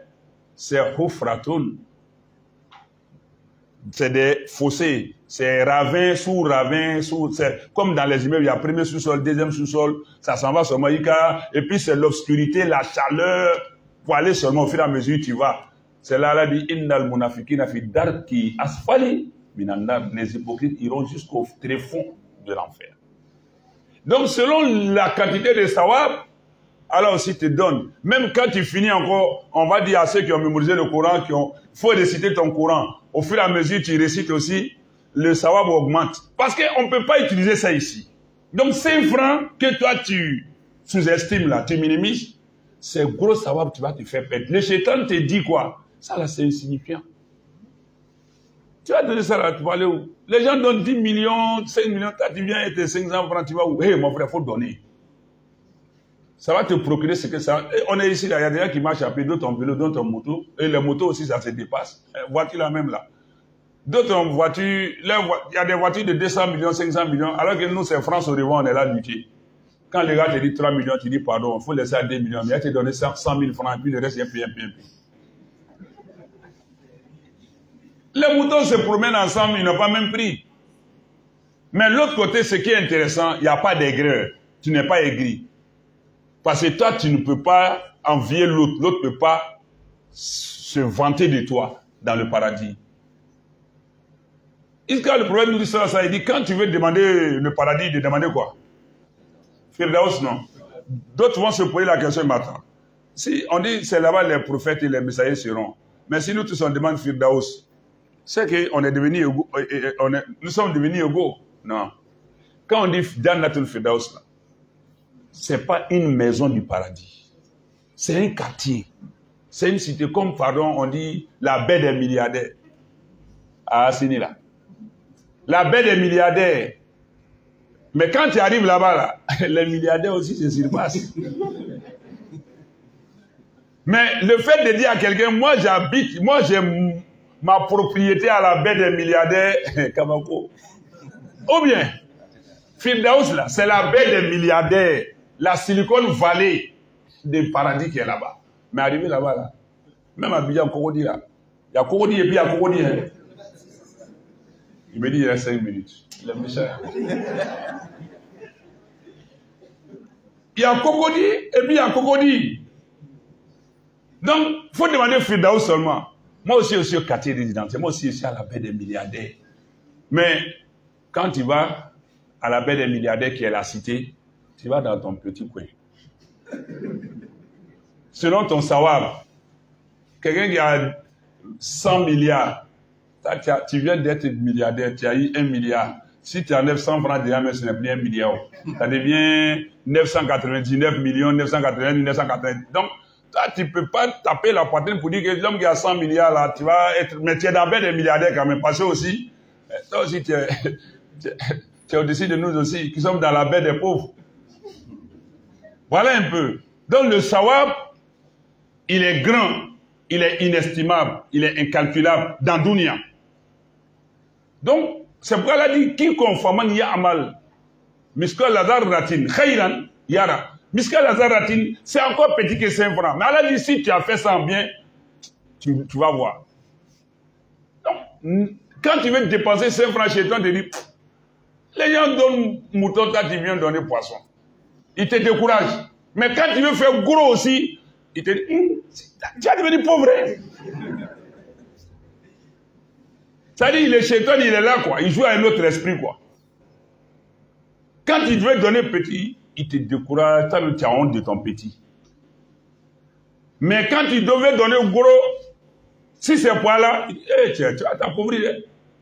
c'est Hufratun. C'est des fossés. C'est ravin, sous-ravin, comme dans les immeubles, il y a premier sous-sol, deuxième sous-sol, ça s'en va seulement, et puis c'est l'obscurité, la chaleur, pour aller seulement au fur et à mesure, tu vas. C'est là, là, dit, Innal munafiqina fi darki asfali minannar. Les hypocrites iront jusqu'au tréfonds de l'enfer. Donc, selon la quantité de sawab, Allah aussi te donne. Même quand tu finis encore, on va dire à ceux qui ont mémorisé le Coran, faut réciter ton Coran. Au fur et à mesure, tu récites aussi, le sawab augmente. Parce qu'on ne peut pas utiliser ça ici. Donc 5 francs que toi tu sous-estimes là, tu minimises, c'est gros savoir que tu vas te faire perdre. Le shaitan te dit quoi? Ça là, c'est insignifiant. Tu vas donner ça là, tu vas aller où? Les gens donnent 10 millions, 5 millions, tu viens et tes 500 francs, tu vas où? Hé, mon frère, il faut donner. Ça va te procurer ce que ça... On est ici, là, il y a des gens qui marchent à pied, d'autres en vélo, d'autres en moto. Et les motos aussi, ça se dépasse. Voiture là même là. D'autres en voiture, il y a des voitures de 200 millions, 500 millions, alors que nous, c'est France au devant, on est là lutter. Quand les gars te disent 3 millions, tu dis pardon, il faut laisser à 2 millions, mais il te donner 100 000 francs, et puis le reste, il y a un peu. Les moutons se promènent ensemble, ils n'ont pas même pris. Mais l'autre côté, ce qui est intéressant, il n'y a pas d'aigreur. Tu n'es pas aigri. Parce que toi, tu ne peux pas envier l'autre. L'autre ne peut pas se vanter de toi dans le paradis. Iska, le prophète nous dit ça, il dit, quand tu veux demander le paradis, de demander quoi? Firdaus, non. D'autres vont se poser la question maintenant. Si on dit, c'est là-bas les prophètes et les messagers seront. Mais si nous tous on demande Firdaus, c'est qu'on est devenu égaux, nous sommes devenus égaux. Non. Quand on dit Jannatul Firdaus, là, c'est pas une maison du paradis. C'est un quartier. C'est une cité comme, pardon, on dit la baie des milliardaires. Ah, c'est là. La baie des milliardaires. Mais quand tu arrives là-bas, là, les milliardaires aussi se surpassent. Mais le fait de dire à quelqu'un, moi j'habite, moi j'ai ma propriété à la baie des milliardaires, Kamako. Ou bien, Firdaus là, c'est la baie des milliardaires. La Silicon Valley des paradis qui est là-bas. Mais arrivé là-bas, là, même à Abidjan, Kokodi, là, il y a Kokodi et puis il y a Kokodi. Hein. Il me dit, il reste 5 minutes. Il est méchant. Il y a Kokodi et puis il y a Kokodi. Donc, il faut demander Firdaus seulement. Moi aussi au quartier résidentiel, moi aussi à la baie des milliardaires. Mais quand tu vas à la baie des milliardaires qui est la cité, tu vas dans ton petit coin. Selon ton savoir, quelqu'un qui a 100 milliards, tu viens d'être milliardaire, tu as eu 1 milliard. Si tu enlèves 100 francs déjà, mais ce n'est plus 1 milliard. Ça devient 999 millions, 999, 990. Donc, toi, tu ne peux pas taper la poitrine pour dire que l'homme qui a 100 milliards, là, tu vas être... Mais tu es dans la baie des milliardaires quand même, parce que aussi, toi aussi, tu es au-dessus de nous aussi, qui sommes dans la baie des pauvres. Voilà un peu. Donc le savoir, il est grand, il est inestimable, il est incalculable dans Dunia. Donc, c'est pourquoi elle a dit, quiconque faman ya'amal, miskal lazar ratin, khayran yara. Miskal lazar ratin, c'est encore petit que 5 francs. Mais elle a dit, si tu as fait ça en bien, tu vas voir. Donc, quand tu veux dépenser 5 francs chez toi, tu te dis, les gens donnent mouton, toi tu viens donner poisson. Ils te découragent. Mais quand tu veux faire gros aussi, ils te disent, tu vas devenir pauvre. C'est-à-dire, le chétan, il est là, quoi. Il joue à un autre esprit, quoi. Quand il veut donner petit, il te décourage, tu as honte de ton petit. Mais quand tu devais donner gros, si c'est pour là, hey, tu vas t'appauvrir.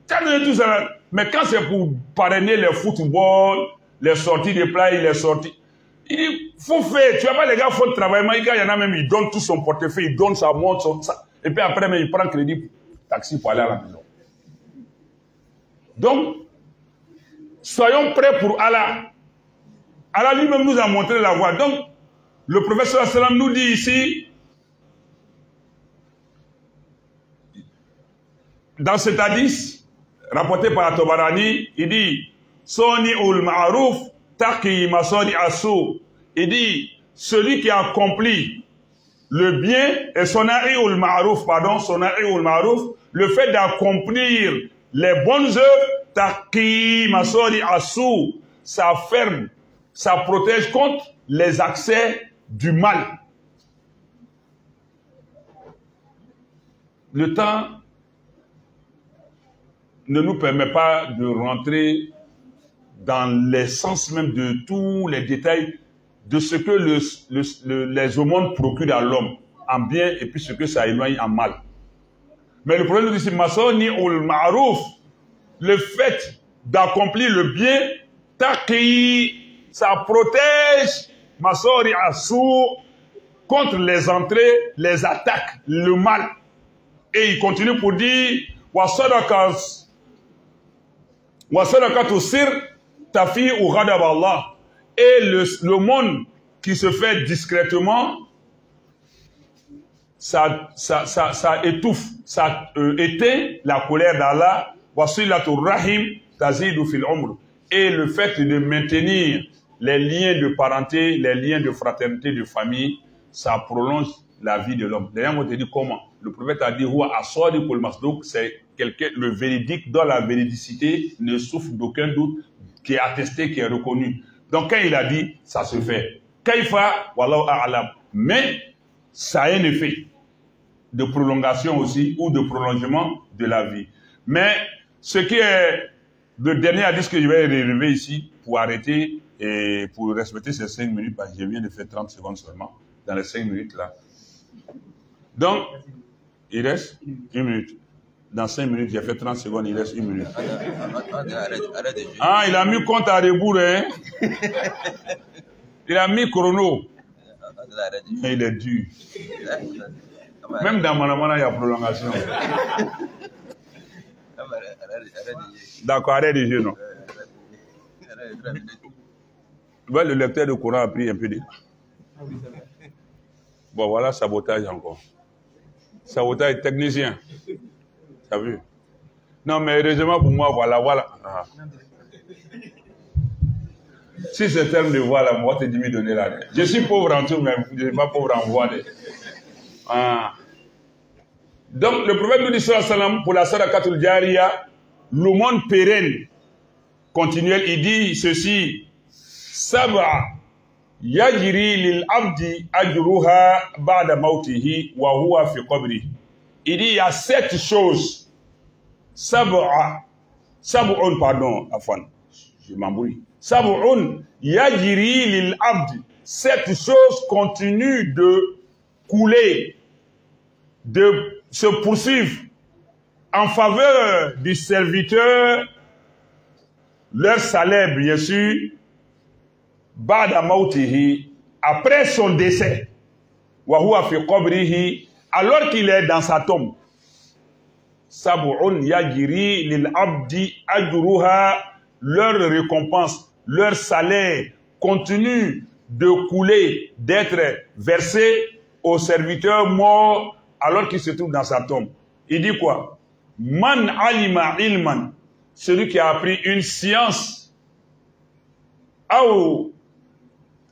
Tu as donné tout ça là. Mais quand c'est pour parrainer les football, les sorties de play, les sorties, il dit, faut faire, tu vois pas les gars, faut travailler. Mais il y en a même, il donne tout son portefeuille, il donne sa montre, ça. Et puis après, mais il prend crédit, taxi pour aller à la maison. Donc, soyons prêts pour Allah. Allah lui-même nous a montré la voie. Donc, le prophète sallam nous dit ici, dans cet hadith, rapporté par la Tabarani, il dit, Soni ul ma'aruf, taki masoni asu. Il dit, celui qui accomplit le bien, et sonai ul ma'aruf, pardon, sonai ul ma'aruf, le fait d'accomplir les bonnes œuvres, taki masoni asu, ça ferme, ça protège contre les accès du mal. Le temps ne nous permet pas de rentrer dans l'essence même de tous les détails de ce que les aumônes procurent à l'homme en bien et puis ce que ça éloigne en mal. Mais le problème ici, Masoni ul Ma'aruf, le fait d'accomplir le bien, taqi, ça protège masori'a sou, contre les entrées, les attaques, le mal. Et il continue pour dire wa sadaqatu sir tafi ou ghadab Allah. Et le monde qui se fait discrètement, ça étouffe, ça éteint la colère d'Allah. Wa silatu rahim tazidu fil umr. Et le fait de maintenir les liens de parenté, les liens de fraternité, de famille, ça prolonge la vie de l'homme. D'ailleurs, on te dit comment? Le prophète a dit, c'est quelqu'un, le véridique dont la véridicité ne souffre d'aucun doute, qui est attesté, qui est reconnu. Donc quand il a dit, ça se fait. Kaifa, wallahu a'lam. Mais ça a un effet de prolongation aussi, ou de prolongement de la vie. Mais ce qui est le dernier hadith que je vais relever ici, pour arrêter et pour respecter ces 5 minutes, parce que je viens de faire 30 secondes seulement, dans les 5 minutes là. Donc, il reste 1 minute. Dans 5 minutes, j'ai fait 30 secondes, il reste 1 minute. Ah, il a mis compte à rebours, hein? Il a mis chrono. Mais il est dur. Même dans Manamana, il y a prolongation. D'accord, arrête de jeu, non? Le lecteur de Coran a pris un peu de... Bon, voilà, sabotage encore. Sabotage technicien. T'as vu? Non, mais heureusement pour moi, voilà. Ah. Si ce terme de voilà, moi, te dis me donner la... Je suis pauvre en tout, mais je ne suis pas pauvre en voix. Ah. Donc, le prophète nous dit, sallam, pour la sadaqatul jariya, le monde pérenne, continuel, il dit ceci, Sab'a yajri lil abdi ajruha ba'da mautihi wa huwa fi qabri. Il dit, il y a 7 choses. Sab'un, pardon, afan, je m'embrouille. Sab'un yajri lil abdi. 7 choses continuent de couler, de se poursuivre en faveur du serviteur, leur salaire, bien sûr, ba'da mautihi, après son décès, wa huwa fi qabrihi, alors qu'il est dans sa tombe. Sab'un yajri lil abdi ajruha, leur récompense, leur salaire continue de couler, d'être versé au serviteur mort alors qu'il se trouve dans sa tombe. Il dit quoi? Man alima ilman, celui qui a appris une science, ou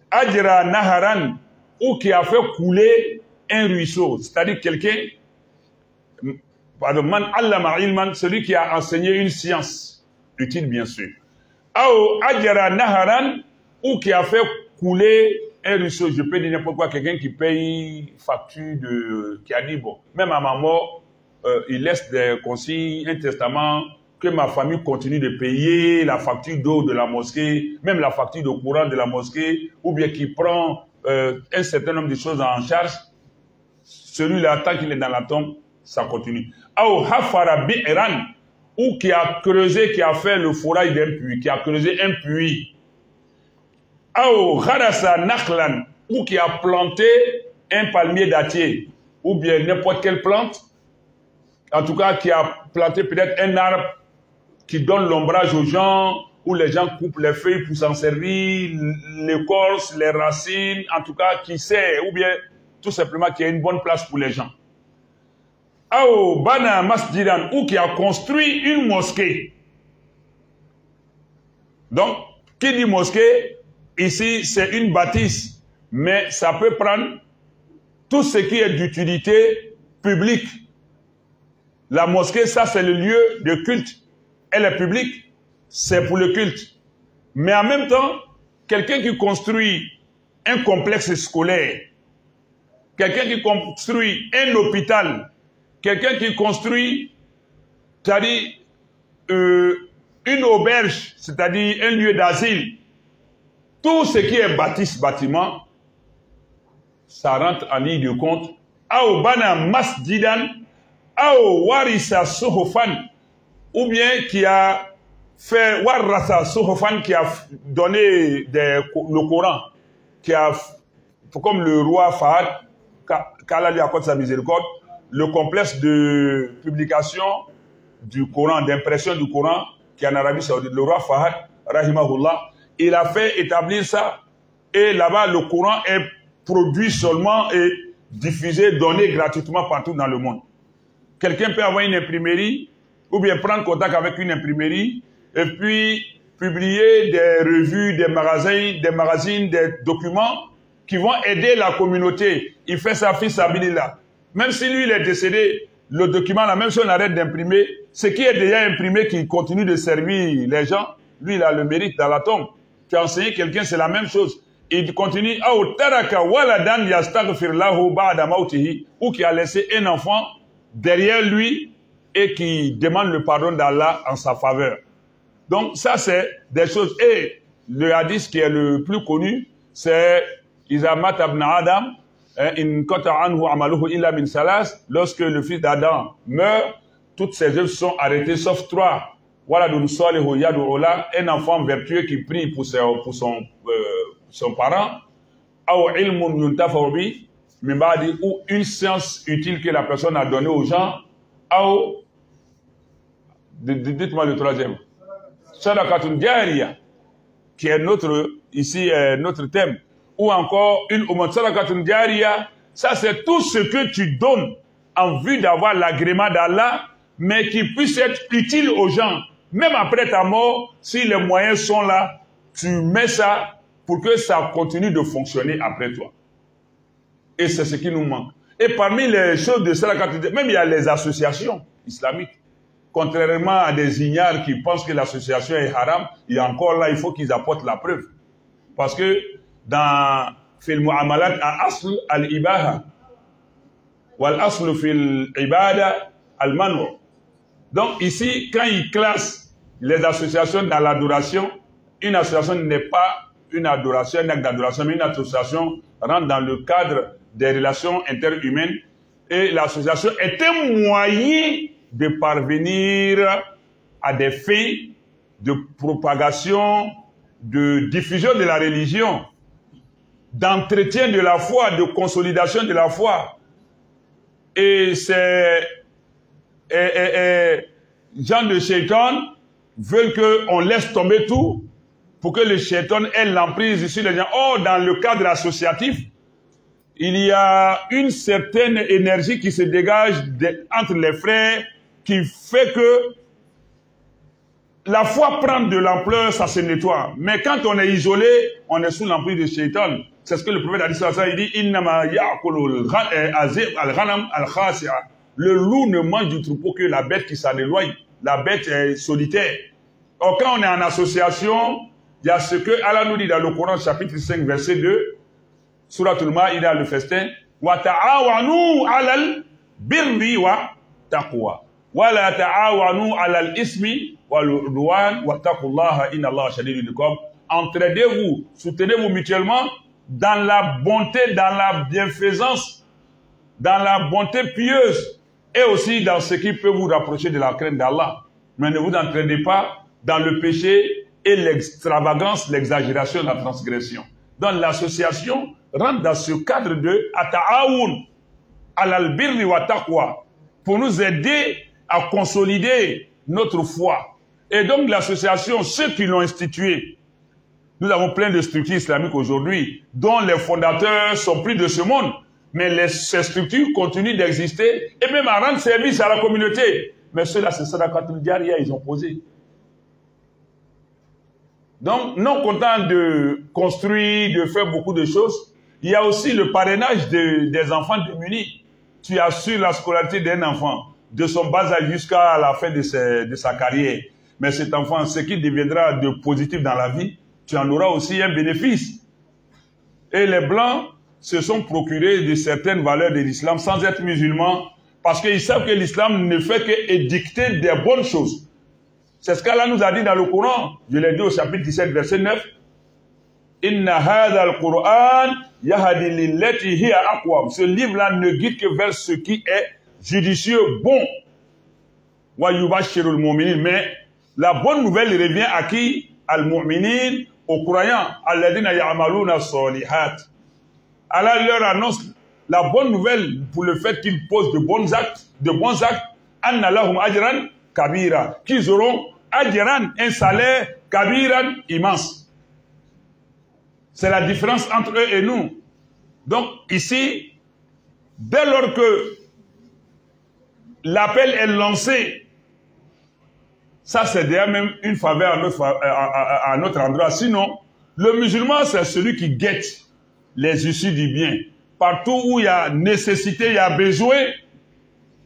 ajra naharan, ou qui a fait couler un ruisseau, c'est-à-dire quelqu'un, pardon, man allama ilman, celui qui a enseigné une science, utile bien sûr, ou ajra naharan, ou qui a fait couler un ruisseau, je peux dire n'importe quoi, quelqu'un qui paye facture de, qui a dit, bon, même à ma mort, il laisse des consignes, un testament, que ma famille continue de payer la facture d'eau de la mosquée, même la facture de courant de la mosquée, ou bien qui prend un certain nombre de choses en charge, celui-là, tant qu'il est dans la tombe, ça continue. Ou hafara bi'ran, ou qui a creusé, qui a fait le forage d'un puits, qui a creusé un puits. Ou gharasa nakhlan, ou qui a planté un palmier dattier, ou bien n'importe quelle plante, en tout cas qui a planté peut-être un arbre qui donne l'ombrage aux gens, où les gens coupent les feuilles pour s'en servir, l'écorce, les racines, en tout cas qui sait, ou bien tout simplement qui a une bonne place pour les gens. Ou bana masjidan, ou qui a construit une mosquée. Donc, qui dit mosquée, ici c'est une bâtisse, mais ça peut prendre tout ce qui est d'utilité publique. La mosquée, ça c'est le lieu de culte. Elle est publique, c'est pour le culte. Mais en même temps, quelqu'un qui construit un complexe scolaire, quelqu'un qui construit un hôpital, quelqu'un qui construit, c'est-à-dire une auberge, c'est-à-dire un lieu d'asile, tout ce qui est bâtiment, ça rentre en ligne de compte. Aou bana masjidan, aou warisa suhufan, ou bien qui a fait warasa suhufan, qui a donné le Coran, qui a, comme le roi Fahd, qu'Allah lui accorde sa miséricorde, le complexe de publication du Coran, d'impression du Coran, qui est en Arabie Saoudite, le roi Fahd, rahimahullah, il a fait établir ça. Et là-bas, le Coran est produit seulement et diffusé, donné gratuitement partout dans le monde. Quelqu'un peut avoir une imprimerie, ou bien prendre contact avec une imprimerie, et puis publier des revues, des magazines, des documents qui vont aider la communauté. Il fait sa fils sabilillah. Même si lui, il est décédé, le document, là, même si on arrête d'imprimer, ce qui est déjà imprimé, qui continue de servir les gens, lui, il a le mérite dans la tombe. Tu as enseigné quelqu'un, c'est la même chose. Il continue, ou qui a laissé un enfant derrière lui et qui demande le pardon d'Allah en sa faveur. Donc, ça, c'est des choses. Et le hadith qui est le plus connu, c'est Iza mata ibn Adam, in qata anhu amaluhu illa min salas. Lorsque le fils d'Adam meurt, toutes ses œuvres sont arrêtées sauf trois. Waladun salihu yad'u la, un enfant vertueux qui prie pour son parent, ou ilmun yuntafa'u bi, ou une science utile que la personne a donnée aux gens, ou dites-moi le troisième. Sadaqatun jariya, qui est notre thème. Ou encore une sadaqatun jariya, ça c'est tout ce que tu donnes en vue d'avoir l'agrément d'Allah, mais qui puisse être utile aux gens. Même après ta mort, si les moyens sont là, tu mets ça pour que ça continue de fonctionner après toi. Et c'est ce qui nous manque. Et parmi les choses de sadaqatun jariya, même il y a les associations islamiques. Contrairement à des ignares qui pensent que l'association est haram, il y a encore là, il faut qu'ils apportent la preuve. Parce que dans fil mu'amalat al-asl al-ibaha wal asl fil ibada al-manu. Donc ici, quand ils classent les associations dans l'adoration, une association n'est pas une adoration, un acte d'adoration, mais une association rentre dans le cadre des relations interhumaines. Et l'association est un moyen de parvenir à des fins de propagation, de diffusion de la religion, d'entretien de la foi, de consolidation de la foi. Et ces gens de shaitan veulent qu'on laisse tomber tout pour que le shaitan ait l'emprise sur les gens. Or, dans le cadre associatif, il y a une certaine énergie qui se dégage entre les frères qui fait que la foi prend de l'ampleur, ça se nettoie. Mais quand on est isolé, on est sous l'emprise de shaitan. C'est ce que le prophète a dit sur ça. Il dit, Innama ya'kulu al-ghanam al-khasi'a. Le loup ne mange du troupeau que la bête qui s'en éloigne. La bête est solitaire. Or, quand on est en association, il y a ce que Allah nous dit dans le Coran, chapitre 5, verset 2, Suratul Ma'ida, le festin, wa ta'awanu alal birri wa taqwa. Wa la ta'awanu alal ismi wal udwan wa taqullaha inna Allah shadidul iqab. Entraidez-vous, soutenez-vous mutuellement dans la bonté, dans la bienfaisance, dans la bonté pieuse et aussi dans ce qui peut vous rapprocher de la crainte d'Allah. Mais ne vous entraînez pas dans le péché et l'extravagance, l'exagération, la transgression. Donc l'association rentre dans ce cadre de ata'awun alal birri wa taqwa pour nous aider à consolider notre foi. Et donc l'association, ceux qui l'ont instituée, nous avons plein de structures islamiques aujourd'hui dont les fondateurs sont plus de ce monde. Mais ces structures continuent d'exister et même à rendre service à la communauté. Mais ceux-là, c'est sadaqatul jariya, ils ont posé. Donc, non content de construire, de faire beaucoup de choses, il y a aussi le parrainage des enfants démunis. Tu assures la scolarité d'un enfant, de son bas âge jusqu'à la fin de sa carrière. Mais cet enfant, ce qui deviendra de positif dans la vie, tu en auras aussi un bénéfice. Et les Blancs se sont procurés de certaines valeurs de l'islam sans être musulmans, parce qu'ils savent que l'islam ne fait qu'édicter des bonnes choses. C'est ce qu'Allah nous a dit dans le Coran. Je l'ai dit au chapitre 17, verset 9. Inna hadha al-Qur'an yahdi lillati hiya aqwam. Ce livre-là ne guide que vers ce qui est judicieux, bon. Wa yubashshirul mu'minin. Mais la bonne nouvelle revient à qui? Al-mu'minin aux croyants, alladhina ya'maluna solihat. Allah leur annonce la bonne nouvelle pour le fait qu'ils posent de bons actes, anna lahum ajran kabira, qu'ils auront ajran, un salaire kabiran immense. C'est la différence entre eux et nous. Donc ici, dès lors que l'appel est lancé, ça c'est déjà même une faveur à notre endroit. Sinon, le musulman c'est celui qui guette les issues du bien. Partout où il y a nécessité, il y a besoin,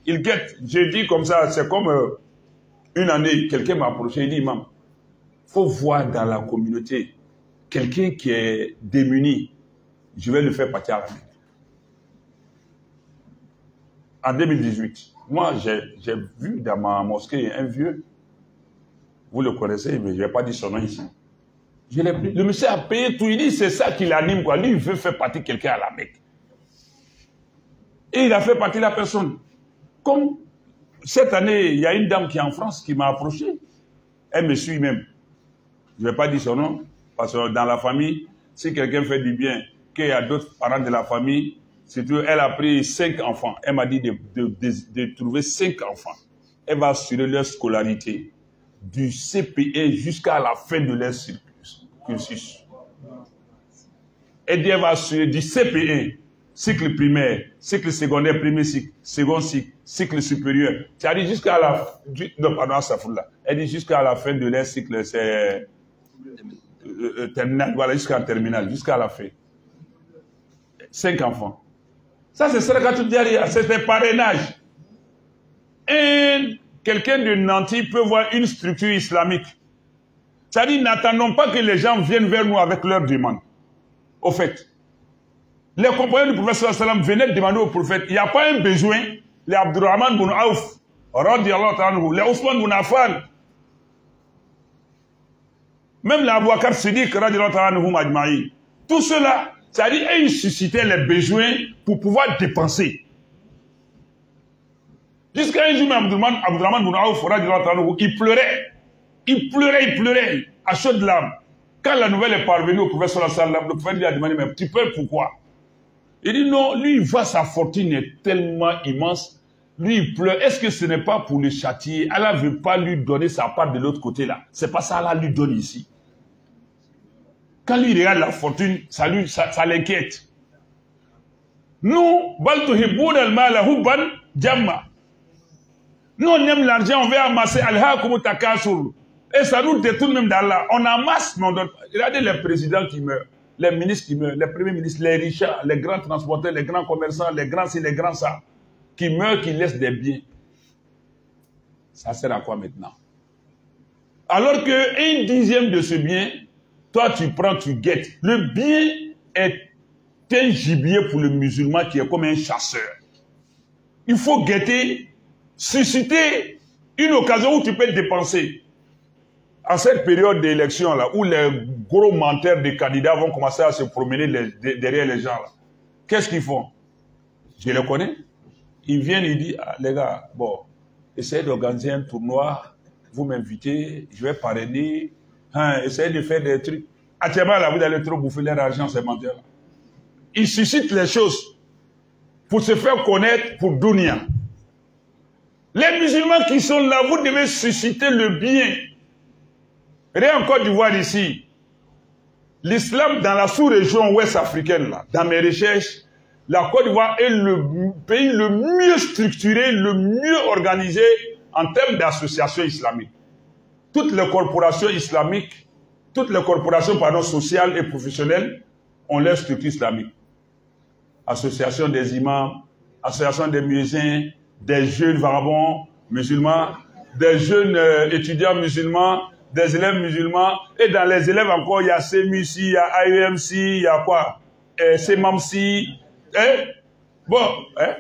il guette. J'ai dit comme ça, c'est comme une année, quelqu'un m'a approché, il dit, imam, il faut voir dans la communauté quelqu'un qui est démuni, je vais le faire partir à la Mecque. En 2018, moi j'ai vu dans ma mosquée un vieux, vous le connaissez, mais je ne vais pas dire son nom ici. Je l'ai pris. Le monsieur a payé tout, il dit c'est ça qui l'anime, quoi. Lui, il veut faire partir quelqu'un à la Mecque. Et il a fait partir la personne. Comme cette année, il y a une dame qui est en France qui m'a approché. Elle me suit même. Je ne vais pas dire son nom, parce que dans la famille, si quelqu'un fait du bien, qu'il y a d'autres parents de la famille, surtout elle a pris 5 enfants. Elle m'a dit de trouver 5 enfants. Elle va assurer leur scolarité du CPE jusqu'à la fin de leur cursus. Elle dit elle va assurer du CPE, cycle primaire, cycle secondaire, premier cycle, second cycle, cycle supérieur. C'est-à-dire jusqu'à la... Non, pardon, ça fout là. Elle dit jusqu'à la fin de leur cycle, c'est... terminal, voilà, jusqu'à terminal, jusqu'à la fin. 5 enfants. Ça, c'est Sadaqatul Jariya, c'est un parrainage. Et quelqu'un de Nanti peut voir une structure islamique. C'est-à-dire, n'attendons pas que les gens viennent vers nous avec leurs demandes. Au fait, les compagnons du prophète sallallahu alayhi wa sallam venaient demander au prophète, il n'y a pas un besoin, les Abdurrahman bin Auf, radiyallahu ta'ala anhu, les Ousmane bin Affan, même les Abu Bakr Siddiq, radiyallahu ta'ala anhu majma'i, tout cela, c'est-à-dire, ils suscitaient les besoins pour pouvoir dépenser. Jusqu'à un jour, Abdurrahman bin Auf, radiyallahu ta'ala anhu, il pleurait, à chaudes larmes. Quand la nouvelle est parvenue au prophète sallallahu alayhi wa sallam, le prophète lui a demandé, mais tu pleures pourquoi? Il dit non, lui il voit sa fortune est tellement immense, lui il pleure. Est-ce que ce n'est pas pour le châtier? Allah ne veut pas lui donner sa part de l'autre côté là. C'est pas ça Allah lui donne ici. Quand lui regarde la fortune, ça l'inquiète. Nous, nous on aime l'argent, on veut amasser al-hakum takasur. Et ça nous détourne même d'Allah. On amasse, mais on donne. Regardez les présidents qui meurent, les ministres qui meurent, les premiers ministres, les riches, les grands transporteurs, les grands commerçants, les grands ci, les grands ça, qui meurent, qui laissent des biens. Ça sert à quoi maintenant? Alors que 1/10 de ce bien, toi tu prends, tu guettes. Le bien est un gibier pour le musulman qui est comme un chasseur. Il faut guetter, susciter une occasion où tu peux dépenser. En cette période d'élection là, où les gros menteurs des candidats vont commencer à se promener derrière les gens là, qu'est-ce qu'ils font? Je les connais. Ils viennent, ils disent, ah, les gars, bon, essayez d'organiser un tournoi, vous m'invitez, je vais parrainer, hein, essayez de faire des trucs. Actuellement là, vous allez trop bouffer leur argent, ces menteurs là. Ils suscitent les choses pour se faire connaître pour Dunia. Les musulmans qui sont là, vous devez susciter le bien. Rien en Côte d'Ivoire ici, l'islam dans la sous-région ouest africaine, là, dans mes recherches, la Côte d'Ivoire est le pays le mieux structuré, le mieux organisé en termes d'associations islamiques. Toutes les corporations islamiques, toutes les corporations sociales et professionnelles ont leur structure islamique. Association des imams, association des muezzins, des jeunes vagabonds musulmans, des jeunes étudiants musulmans, des élèves musulmans, et dans les élèves encore, il y a CMUC, il y a AUMC, il y a quoi? CMAMC, bon,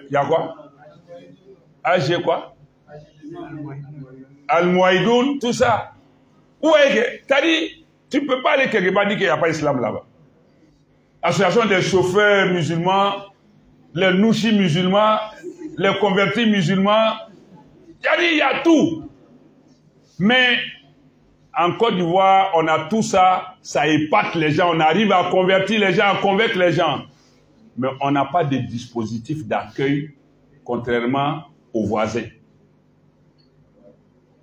il y a quoi? AG quoi? Al-Mouaïdoun, tout ça. Où est que? T'as dit, tu ne peux pas aller quelque part dire qu'il n'y a pas d'islam là-bas. Association des chauffeurs musulmans, les nouchis musulmans, les convertis musulmans, il y a tout. Mais En Côte d'Ivoire, on a tout ça, ça épate les gens, on arrive à convertir les gens, à convaincre les gens. Mais on n'a pas de dispositif d'accueil, contrairement aux voisins.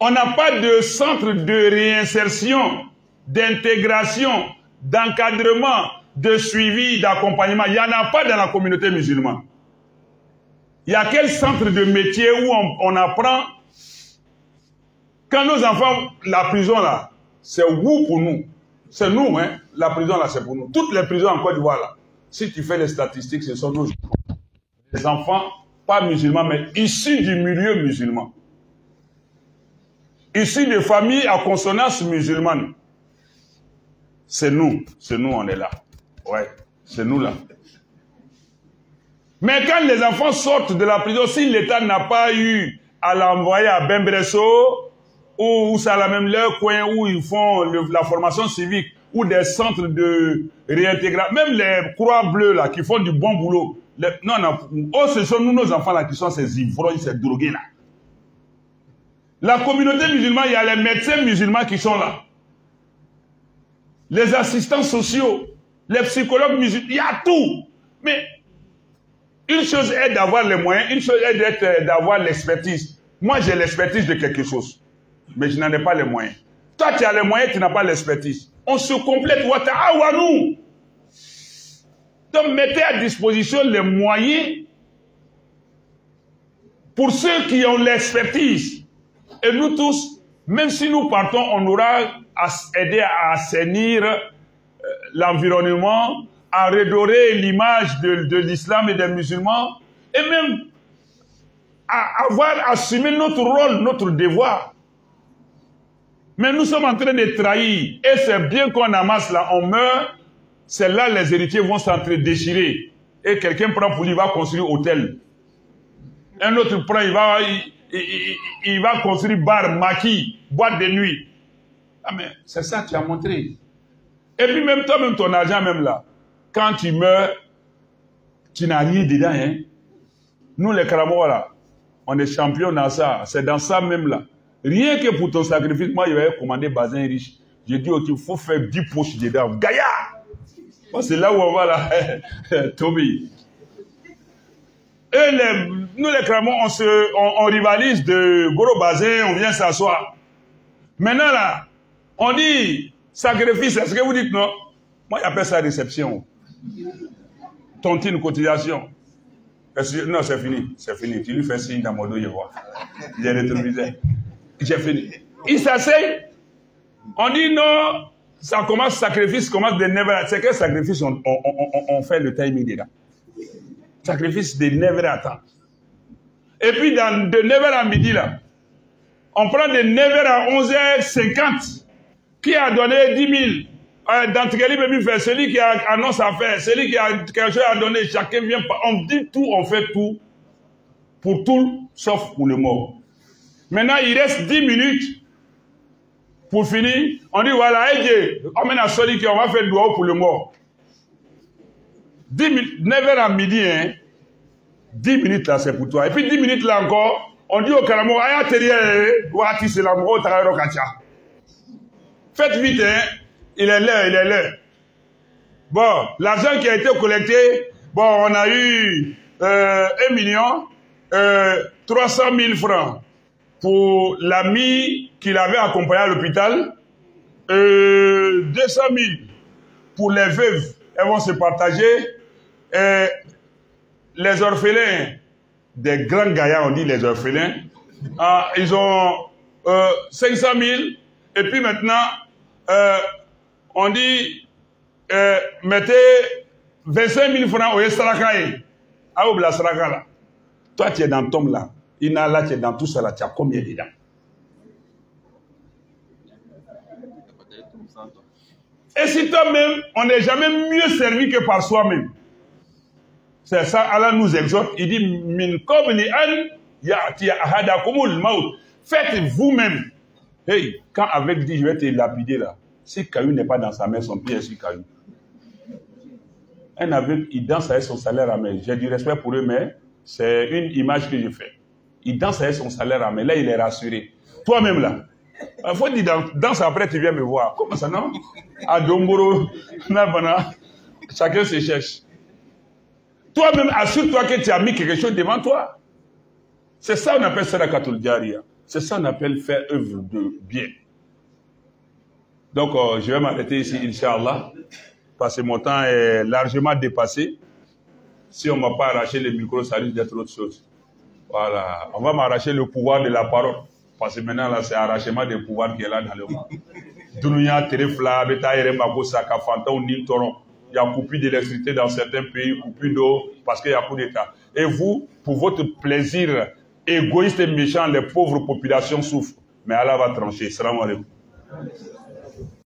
On n'a pas de centre de réinsertion, d'intégration, d'encadrement, de suivi, d'accompagnement. Il n'y en a pas dans la communauté musulmane. Il y a quel centre de métier où on apprend. Quand nos enfants, la prison là, c'est où pour nous? C'est nous, hein. La prison là, c'est pour nous. Toutes les prisons en Côte d'Ivoire là, si tu fais les statistiques, ce sont nos enfants. Les enfants, pas musulmans, mais issus du milieu musulman. Issus de familles à consonance musulmane. C'est nous, on est là. Ouais, c'est nous là. Mais quand les enfants sortent de la prison, si l'État n'a pas eu à l'envoyer à Bembresso, ou Salamem, leur coin où ils font la formation civique, ou des centres de réintégration, même les Croix Bleues là, qui font du bon boulot. Ce sont nous, nos enfants là, qui sont ces ivrognes, ces drogués là. La communauté musulmane, il y a les médecins musulmans qui sont là. Les assistants sociaux, les psychologues musulmans, il y a tout. Mais une chose est d'avoir les moyens, une chose est d'avoir l'expertise. Moi, j'ai l'expertise de quelque chose, mais je n'en ai pas les moyens. Toi, tu as les moyens, tu n'as pas l'expertise. On se complète. Donc, mettez à disposition les moyens pour ceux qui ont l'expertise. Et nous tous, même si nous partons, on aura à aider à assainir l'environnement, à redorer l'image de l'islam et des musulmans, et même à avoir assumé notre rôle, notre devoir. Mais nous sommes en train de trahir. Et c'est bien qu'on amasse là, on meurt, c'est là les héritiers vont s'entre-déchirer. Et quelqu'un prend pour lui, il va construire hôtel. Un autre prend, il va construire bar, maquis, boîte de nuit. Ah mais c'est ça que tu as montré. Et puis même toi, même ton argent même là, quand tu meurs, tu n'as rien dedans. Hein? Nous les Karamoa là, on est champions dans ça. C'est dans ça même là. Rien que pour ton sacrifice, moi, il avait commandé Bazin riche. J'ai dit, ok, il faut faire 10 poches dedans. Gaïa! C'est là où on va là, Toby. Et nous, les Cramois, on rivalise de gros Bazin, on vient s'asseoir. Maintenant, là, on dit sacrifice, est-ce que vous dites non? Moi, j'appelle ça réception. Tontine, cotisation. Non, c'est fini, c'est fini. Tu lui fais signe dans mon dos, je vois. J'ai rétrovisé. J'ai fini. Il s'asseye. On dit non, ça commence, sacrifice commence de 9h. C'est quel sacrifice on fait le timing dedans? Sacrifice de 9h à temps. Et puis de 9h à midi là, on prend de 9h à 11h50. Qui a donné 10 000? Dans Tigeli Bébi fait, celui qui a annonce à faire, celui qui a quelque chose à donner, chacun vient. On dit tout, on fait tout. Pour tout, sauf pour le mort. Maintenant, il reste 10 minutes pour finir. On dit voilà, on mène à celui qui on va faire le doigt pour le mort. 9h à midi, hein. 10 minutes là, c'est pour toi. Et puis 10 minutes là encore, on dit au Karamo, Aya Terrier, Wati c'est la mort, Tagaro Kacha. Faites vite, hein. Il est là, il est là. Bon, l'argent qui a été collecté, bon, on a eu 1 300 000 francs pour l'ami qu'il avait accompagné à l'hôpital, 200 000 pour les veuves, elles vont se partager, les orphelins, des grands gaillards, on dit les orphelins, ils ont 500 000, et puis maintenant, on dit, mettez 25 000 francs au Esrakaï, à Obla Sraka là. Toi, tu es dans ton là. Ina là, tu es dans tout ça là. Tu as combien dedans? Et si toi-même, on n'est jamais mieux servi que par soi-même. C'est ça, Allah nous exhorte. Il dit, min kobni an ya'ti ahadakumul maut. Faites vous-même. Hey, quand avec dit, je vais te lapider là. Si Caillou n'est pas dans sa main, son pied est sur Caillou. Un aveugle, il danse avec son salaire à main. J'ai du respect pour eux, mais c'est une image que je fais. Il danse avec son salaire à main. Là, il est rassuré. Toi-même, là, Il faut dire, dans après, tu viens me voir. Comment ça, non? À Domboro, chacun se cherche. Toi-même, assure-toi que tu as mis quelque chose devant toi. C'est ça qu'on appelle Sadaqatul Jariya. C'est ça qu'on appelle faire œuvre de bien. Donc, je vais m'arrêter ici, Inch'Allah, parce que mon temps est largement dépassé. Si on ne m'a pas arraché le micro, ça risque d'être autre chose. Voilà. On va m'arracher le pouvoir de la parole. Parce que maintenant, là, c'est arrachement des pouvoirs qui est là dans le monde. Dunuya, Terefla, Beta, Eremako, Saka, Fanton, Nintoron. Il y a coupure d'électricité dans certains pays, coupure d'eau, parce qu'il y a coup d'État. Et vous, pour votre plaisir égoïste et méchant, les pauvres populations souffrent. Mais Allah va trancher. Salam alaikum.